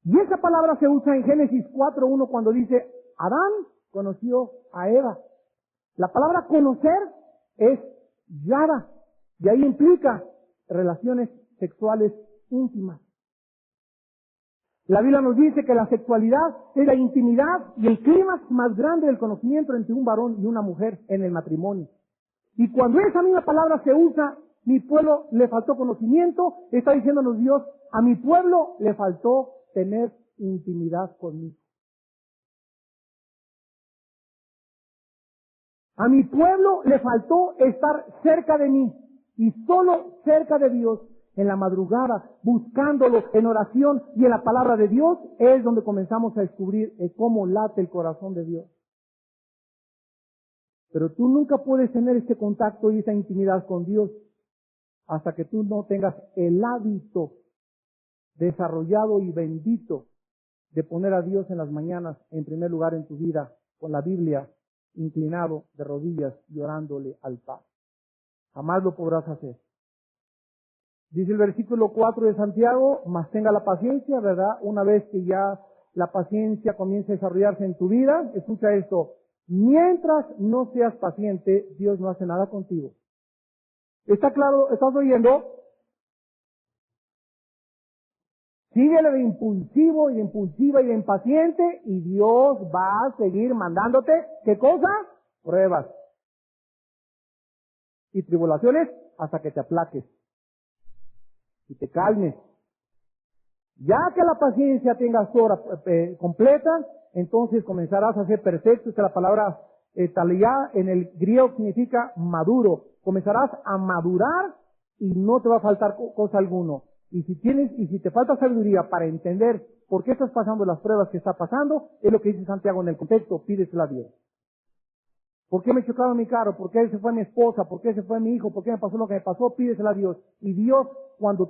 Y esa palabra se usa en Génesis 4:1 cuando dice, Adán conoció a Eva. La palabra conocer es yada, y ahí implica relaciones sexuales íntimas. La Biblia nos dice que la sexualidad es la intimidad y el clímax más grande del conocimiento entre un varón y una mujer en el matrimonio. Y cuando esa misma palabra se usa, mi pueblo le faltó conocimiento, está diciéndonos Dios, a mi pueblo le faltó tener intimidad conmigo. A mi pueblo le faltó estar cerca de mí y solo cerca de Dios, en la madrugada, buscándolo en oración y en la palabra de Dios, es donde comenzamos a descubrir cómo late el corazón de Dios. Pero tú nunca puedes tener este contacto y esa intimidad con Dios hasta que tú no tengas el hábito desarrollado y bendito de poner a Dios en las mañanas en primer lugar en tu vida, con la Biblia, inclinado de rodillas y orándole al Padre. Jamás lo podrás hacer. Dice el versículo 4 de Santiago, mas tenga la paciencia, ¿verdad? Una vez que ya la paciencia comience a desarrollarse en tu vida, escucha esto, mientras no seas paciente, Dios no hace nada contigo. ¿Está claro? ¿Estás oyendo? Síguele de impulsivo y de impulsiva y de impaciente y Dios va a seguir mandándote, ¿qué cosa? Pruebas y tribulaciones hasta que te aplaques y te calmes. Ya que la paciencia tengas horas completa, entonces comenzarás a ser perfecto. Esta es la palabra talía en el griego significa maduro. Comenzarás a madurar y no te va a faltar cosa alguno. Y si te falta sabiduría para entender por qué estás pasando las pruebas que está pasando, es lo que dice Santiago en el contexto, pídesela a Dios. ¿Por qué me chocaron mi carro? ¿Por qué se fue mi esposa? ¿Por qué se fue mi hijo? ¿Por qué me pasó lo que me pasó? Pídesela a Dios. Y Dios, cuando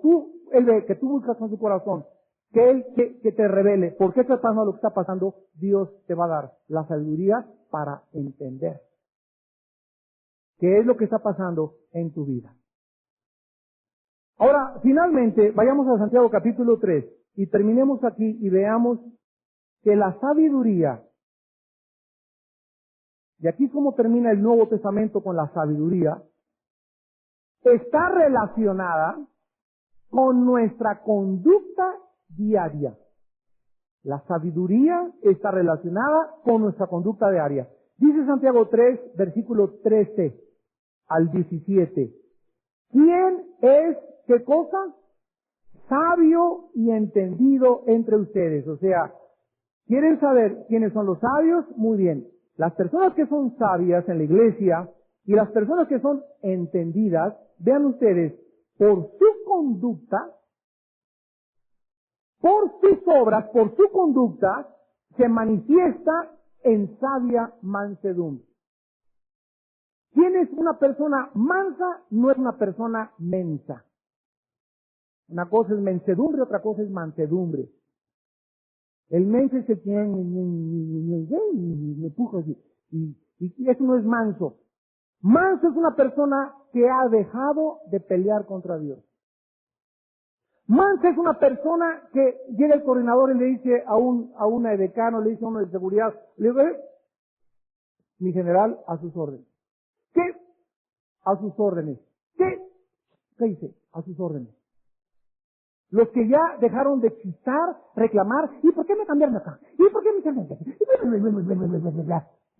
Él ve que tú buscas con su corazón, que Él que te revele por qué está pasando lo que está pasando, Dios te va a dar la sabiduría para entender qué es lo que está pasando en tu vida. Ahora, finalmente, vayamos a Santiago capítulo 3 y terminemos aquí y veamos que la sabiduría, y aquí es como termina el Nuevo Testamento con la sabiduría, está relacionada con nuestra conducta diaria. La sabiduría está relacionada con nuestra conducta diaria. Dice Santiago 3, versículo 13 al 17. ¿Quién es qué cosa? Sabio y entendido entre ustedes. O sea, ¿quieren saber quiénes son los sabios? Muy bien. Las personas que son sabias en la iglesia y las personas que son entendidas, vean ustedes, por su conducta, por sus obras, por su conducta, se manifiesta en sabia mansedumbre. ¿Quién es una persona mansa? No es una persona mensa. Una cosa es mansedumbre, otra cosa es mansedumbre. El menso es el que me empuja así. Y eso no es manso. Manso es una persona que ha dejado de pelear contra Dios. Manso es una persona que llega el coordinador y le dice a una decano, le dice a uno de seguridad, le dice, mi general, a sus órdenes. ¿Qué? A sus órdenes. ¿Qué? ¿Qué dice? A sus órdenes. Los que ya dejaron de chistar, reclamar, ¿y por qué me cambiaron acá? ¿Y por qué me cambiaron acá?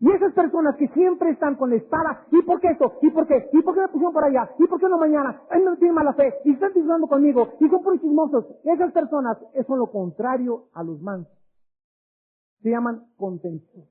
Y esas personas que siempre están con la espada, ¿y por qué esto? ¿Y por qué? ¿Y por qué me pusieron por allá? ¿Y por qué no mañana? Ay, no tienen mala fe, y están disfrutando conmigo, y son puros chismosos. Esas personas son lo contrario a los mansos. Se llaman contención.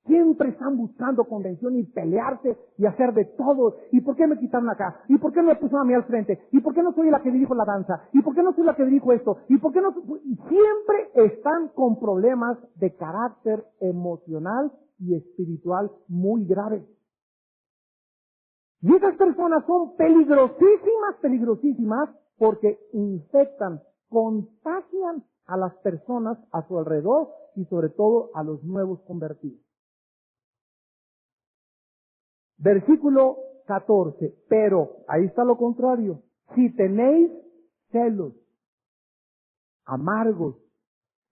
Siempre están buscando convención y pelearse y hacer de todo. ¿Y por qué me quitaron acá? ¿Y por qué no me pusieron a mí al frente? ¿Y por qué no soy la que dirijo la danza? ¿Y por qué no soy la que dirijo esto? ¿Y por qué no? Y siempre están con problemas de carácter emocional y espiritual muy graves. Y esas personas son peligrosísimas, porque infectan, contagian a las personas a su alrededor y sobre todo a los nuevos convertidos. Versículo 14, pero, ahí está lo contrario, Si tenéis celos amargos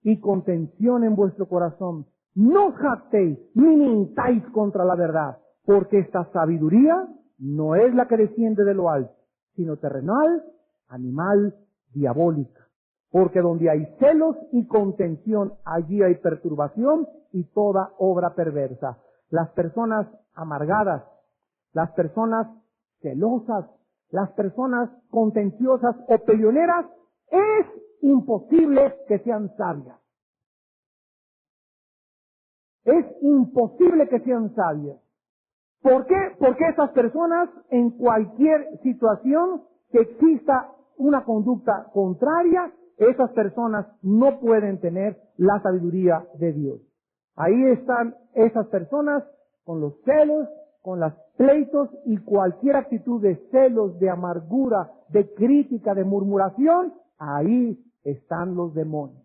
y contención en vuestro corazón, no os jactéis ni mintáis contra la verdad, porque esta sabiduría no es la que desciende de lo alto, sino terrenal, animal, diabólica. Porque donde hay celos y contención, allí hay perturbación y toda obra perversa. Las personas amargadas, las personas celosas, las personas contenciosas o peleoneras, es imposible que sean sabias. Es imposible que sean sabias. ¿Por qué? Porque esas personas, en cualquier situación que exista una conducta contraria, esas personas no pueden tener la sabiduría de Dios. Ahí están esas personas con los celos, con los pleitos y cualquier actitud de celos, de amargura, de crítica, de murmuración. Ahí están los demonios.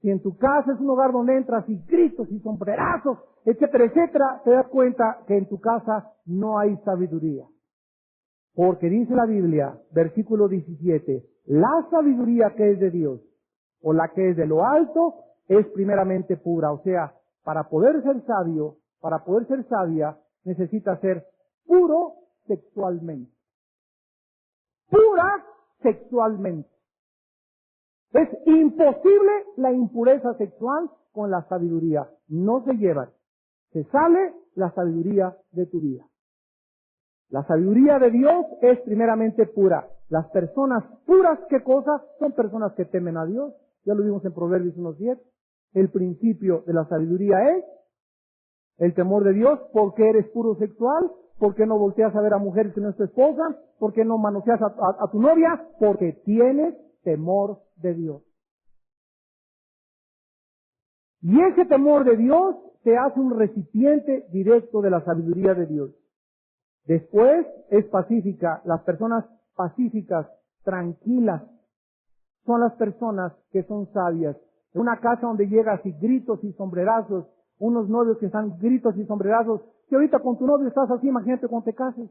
Si en tu casa es un hogar donde entras y gritos y sombrerazos, etcétera, etcétera, te das cuenta que en tu casa no hay sabiduría. Porque dice la Biblia, versículo 17, la sabiduría que es de Dios, o la que es de lo alto, es primeramente pura. O sea, para poder ser sabio, para poder ser sabia, necesita ser puro sexualmente. Pura sexualmente. Es imposible la impureza sexual con la sabiduría. No se llevan. Se sale la sabiduría de tu vida. La sabiduría de Dios es primeramente pura. Las personas puras, ¿qué cosa? Son personas que temen a Dios. Ya lo vimos en Proverbios 1:10. El principio de la sabiduría es el temor de Dios. ¿Por qué eres puro sexual? ¿Por qué no volteas a ver a mujeres que no es tu esposa? ¿Por qué no manoseas a tu novia? Porque tienes temor de Dios. Y ese temor de Dios te hace un recipiente directo de la sabiduría de Dios. Después es pacífica. Las personas pacíficas, tranquilas, son las personas que son sabias. En una casa donde llegas y gritos y sombrerazos, unos novios que están gritos y sombrerazos, si ahorita con tu novio estás así, imagínate cuando te cases.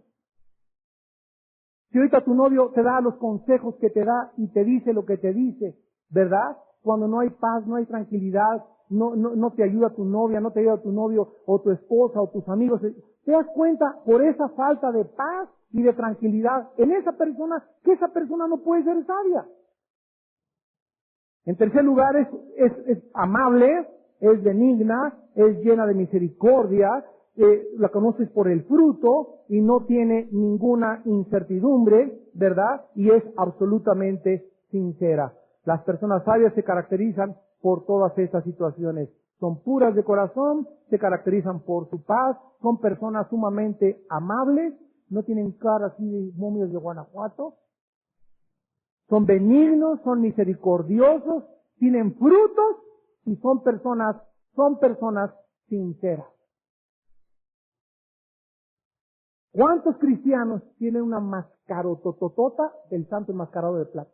Si ahorita tu novio te da los consejos que te da y te dice lo que te dice, ¿verdad? Cuando no hay paz, no hay tranquilidad, no te ayuda tu novia, no te ayuda tu novio o tu esposa o tus amigos, te das cuenta por esa falta de paz y de tranquilidad en esa persona, que esa persona no puede ser sabia. En tercer lugar, es amable, es benigna, es llena de misericordia, la conoces por el fruto y no tiene ninguna incertidumbre, ¿verdad? Y es absolutamente sincera. Las personas sabias se caracterizan por todas estas situaciones. Son puras de corazón, se caracterizan por su paz, son personas sumamente amables, no tienen cara así de momios de Guanajuato, son benignos, son misericordiosos, tienen frutos y son personas sinceras. ¿Cuántos cristianos tienen una mascarotototota del santo enmascarado de plata?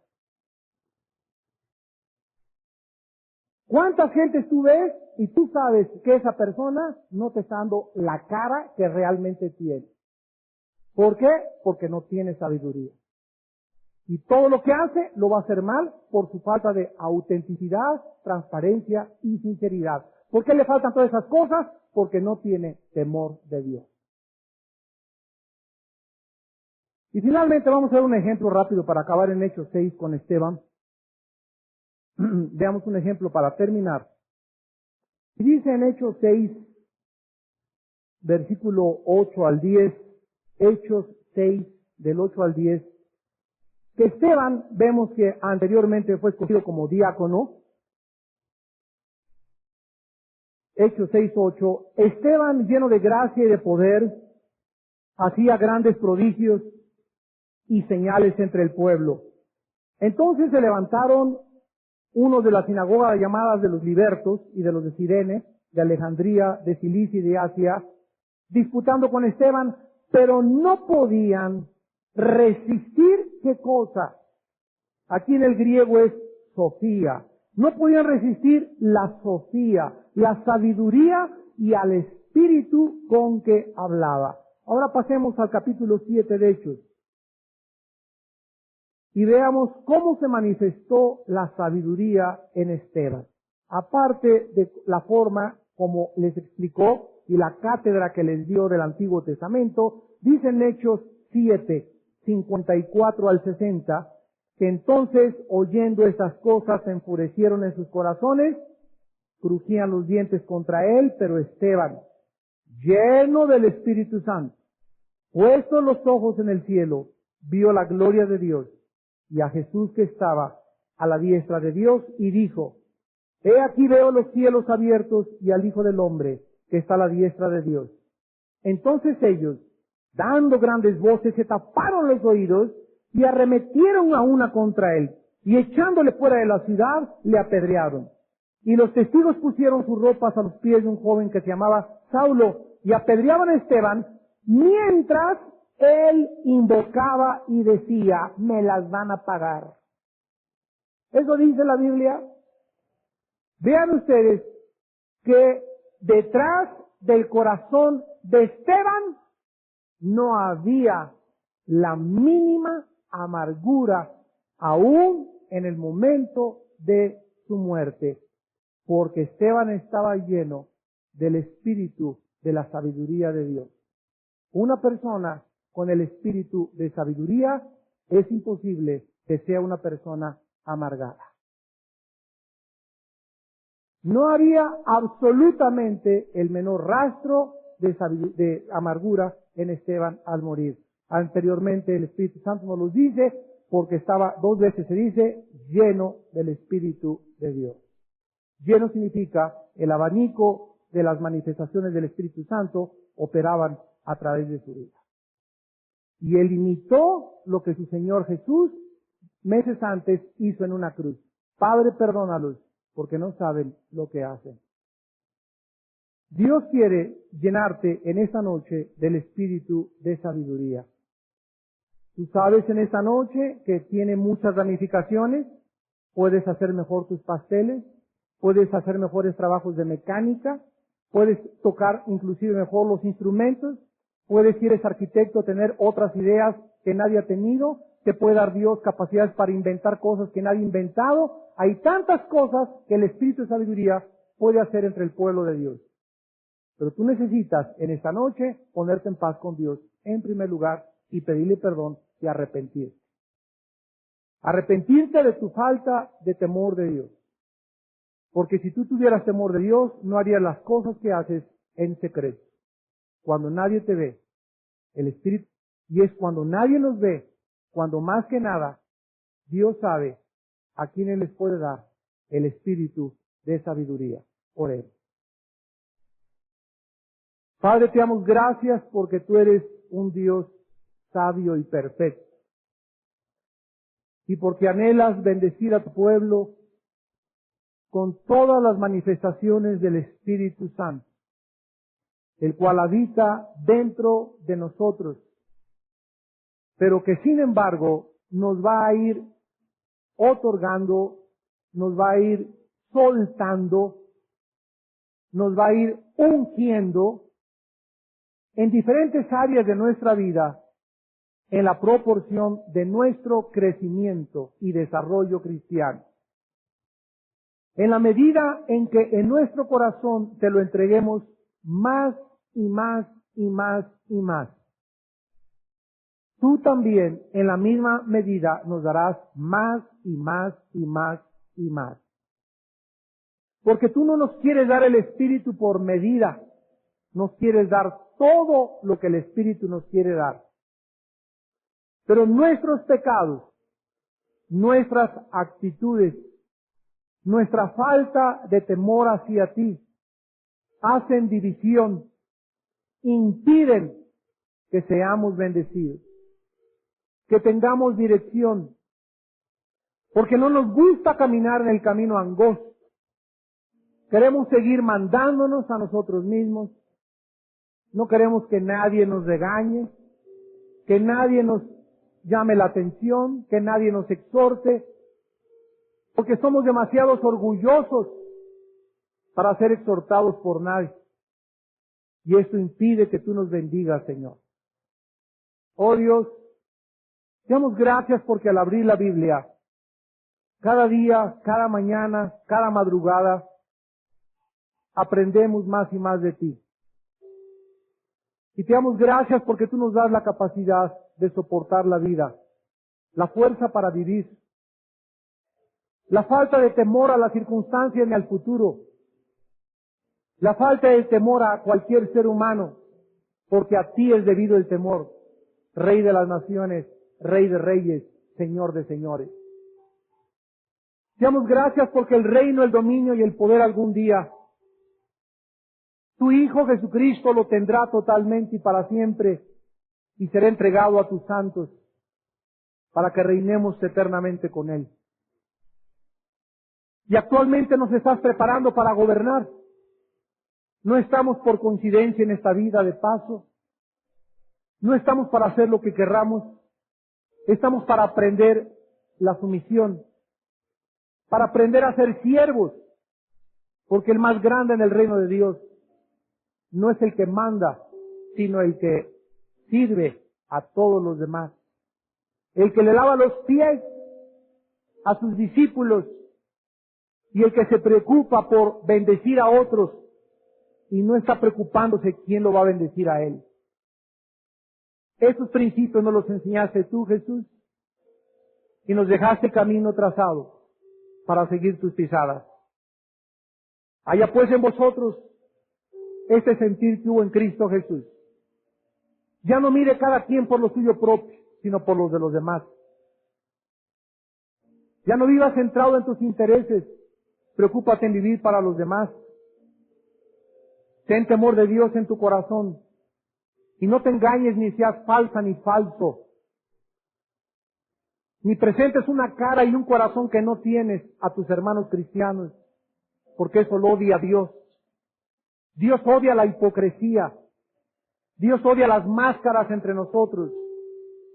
¿Cuántas gentes tú ves y tú sabes que esa persona no te está dando la cara que realmente tiene? ¿Por qué? Porque no tiene sabiduría. Y todo lo que hace lo va a hacer mal por su falta de autenticidad, transparencia y sinceridad. ¿Por qué le faltan todas esas cosas? Porque no tiene temor de Dios. Y finalmente vamos a ver un ejemplo rápido para acabar en Hechos 6 con Esteban. Veamos un ejemplo para terminar. Y dice en Hechos 6, versículo 8 al 10, Hechos 6, del 8 al 10, que Esteban, vemos que anteriormente fue escogido como diácono. Hechos 6:8, Esteban, lleno de gracia y de poder, hacía grandes prodigios y señales entre el pueblo. Entonces se levantaron unos de la sinagoga llamadas de los libertos y de los de Cirene, de Alejandría, de Cilicia y de Asia, disputando con Esteban, pero no podían resistir, ¿qué cosa? Aquí en el griego es sofía. No podían resistir la sofía, la sabiduría y al espíritu con que hablaba. Ahora pasemos al capítulo 7 de Hechos y veamos cómo se manifestó la sabiduría en Esteban. Aparte de la forma como les explicó y la cátedra que les dio del Antiguo Testamento, dice en Hechos 7, 54 al 60, que entonces, oyendo estas cosas, se enfurecieron en sus corazones, crujían los dientes contra él, pero Esteban, lleno del Espíritu Santo, puestos los ojos en el cielo, vio la gloria de Dios y a Jesús que estaba a la diestra de Dios, y dijo, he aquí veo los cielos abiertos y al Hijo del Hombre que está a la diestra de Dios. Entonces ellos, dando grandes voces, se taparon los oídos y arremetieron a una contra él, y echándole fuera de la ciudad, le apedrearon. Y los testigos pusieron sus ropas a los pies de un joven que se llamaba Saulo, y apedreaban a Esteban, mientras él invocaba y decía, me las van a pagar. Eso dice la Biblia. Vean ustedes que detrás del corazón de Esteban no había la mínima amargura, aún en el momento de su muerte, porque Esteban estaba lleno del espíritu de la sabiduría de Dios. Una persona con el espíritu de sabiduría es imposible que sea una persona amargada. No había absolutamente el menor rastro de amargura en Esteban al morir. Anteriormente el Espíritu Santo nos lo dice, porque estaba, 2 veces se dice, lleno del Espíritu de Dios. Lleno significa el abanico de las manifestaciones del Espíritu Santo operaban a través de su vida. Y él imitó lo que su Señor Jesús meses antes hizo en una cruz. Padre, perdónalos, porque no saben lo que hacen. Dios quiere llenarte en esta noche del espíritu de sabiduría. Tú sabes en esta noche que tiene muchas ramificaciones. Puedes hacer mejor tus pasteles, puedes hacer mejores trabajos de mecánica, puedes tocar inclusive mejor los instrumentos, puedes, si eres arquitecto, tener otras ideas que nadie ha tenido, te puede dar Dios capacidades para inventar cosas que nadie ha inventado. Hay tantas cosas que el espíritu de sabiduría puede hacer entre el pueblo de Dios. Pero tú necesitas en esta noche ponerte en paz con Dios en primer lugar y pedirle perdón y arrepentirte. Arrepentirte de tu falta de temor de Dios. Porque si tú tuvieras temor de Dios, no harías las cosas que haces en secreto. Cuando nadie te ve, el Espíritu, y es cuando nadie nos ve, cuando más que nada, Dios sabe a quienes les puede dar el espíritu de sabiduría. Oremos. Padre, te damos gracias porque tú eres un Dios sabio y perfecto. Y porque anhelas bendecir a tu pueblo con todas las manifestaciones del Espíritu Santo, el cual habita dentro de nosotros, pero que sin embargo nos va a ir otorgando, nos va a ir soltando, nos va a ir ungiendo en diferentes áreas de nuestra vida en la proporción de nuestro crecimiento y desarrollo cristiano. En la medida en que en nuestro corazón te lo entreguemos más y más y más y más, tú también en la misma medida nos darás más y más y más y más. Porque tú no nos quieres dar el Espíritu por medida, nos quieres dar todo lo que el Espíritu nos quiere dar. Pero nuestros pecados, nuestras actitudes, nuestra falta de temor hacia ti, hacen división, impiden que seamos bendecidos, que tengamos dirección, porque no nos gusta caminar en el camino angosto. Queremos seguir mandándonos a nosotros mismos, no queremos que nadie nos regañe, que nadie nos llame la atención, que nadie nos exhorte, porque somos demasiados orgullosos para ser exhortados por nadie. Y esto impide que tú nos bendigas, Señor. Oh Dios, te damos gracias porque al abrir la Biblia, cada día, cada mañana, cada madrugada, aprendemos más y más de ti. Y te damos gracias porque tú nos das la capacidad de soportar la vida, la fuerza para vivir, la falta de temor a las circunstancias ni al futuro, la falta de temor a cualquier ser humano, porque a ti es debido el temor, Rey de las naciones, Rey de reyes, Señor de señores. Te damos gracias porque el reino, el dominio y el poder algún día, tu Hijo Jesucristo lo tendrá totalmente y para siempre, y será entregado a tus santos, para que reinemos eternamente con Él. Y actualmente nos estás preparando para gobernar. No estamos por coincidencia en esta vida de paso. No estamos para hacer lo que querramos. Estamos para aprender la sumisión, para aprender a ser siervos, porque el más grande en el reino de Dios no es el que manda, sino el que sirve a todos los demás. El que le lava los pies a sus discípulos y el que se preocupa por bendecir a otros y no está preocupándose quién lo va a bendecir a él. Esos principios nos los enseñaste tú, Jesús, y nos dejaste el camino trazado para seguir tus pisadas. Haya pues en vosotros este sentir que hubo en Cristo Jesús. Ya no mire cada quien por lo suyo propio, sino por los de los demás. Ya no vivas centrado en tus intereses, preocúpate en vivir para los demás. Ten temor de Dios en tu corazón y no te engañes ni seas falsa ni falso. Ni presentes una cara y un corazón que no tienes a tus hermanos cristianos, porque eso lo odia a Dios. Dios odia la hipocresía. Dios odia las máscaras entre nosotros.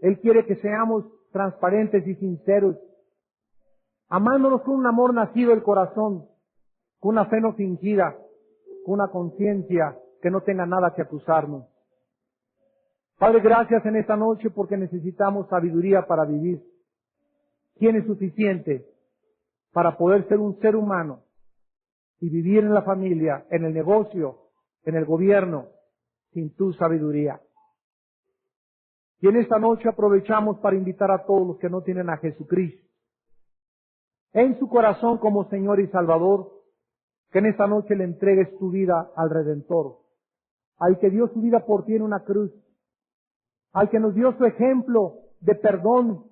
Él quiere que seamos transparentes y sinceros, amándonos con un amor nacido del corazón, con una fe no fingida, con una conciencia que no tenga nada que acusarnos. Padre, gracias en esta noche porque necesitamos sabiduría para vivir. ¿Quién es suficiente para poder ser un ser humano y vivir en la familia, en el negocio, en el gobierno, sin tu sabiduría? Y en esta noche aprovechamos para invitar a todos los que no tienen a Jesucristo en su corazón como Señor y Salvador, que en esta noche le entregues tu vida al Redentor, al que dio su vida por ti en una cruz, al que nos dio su ejemplo de perdón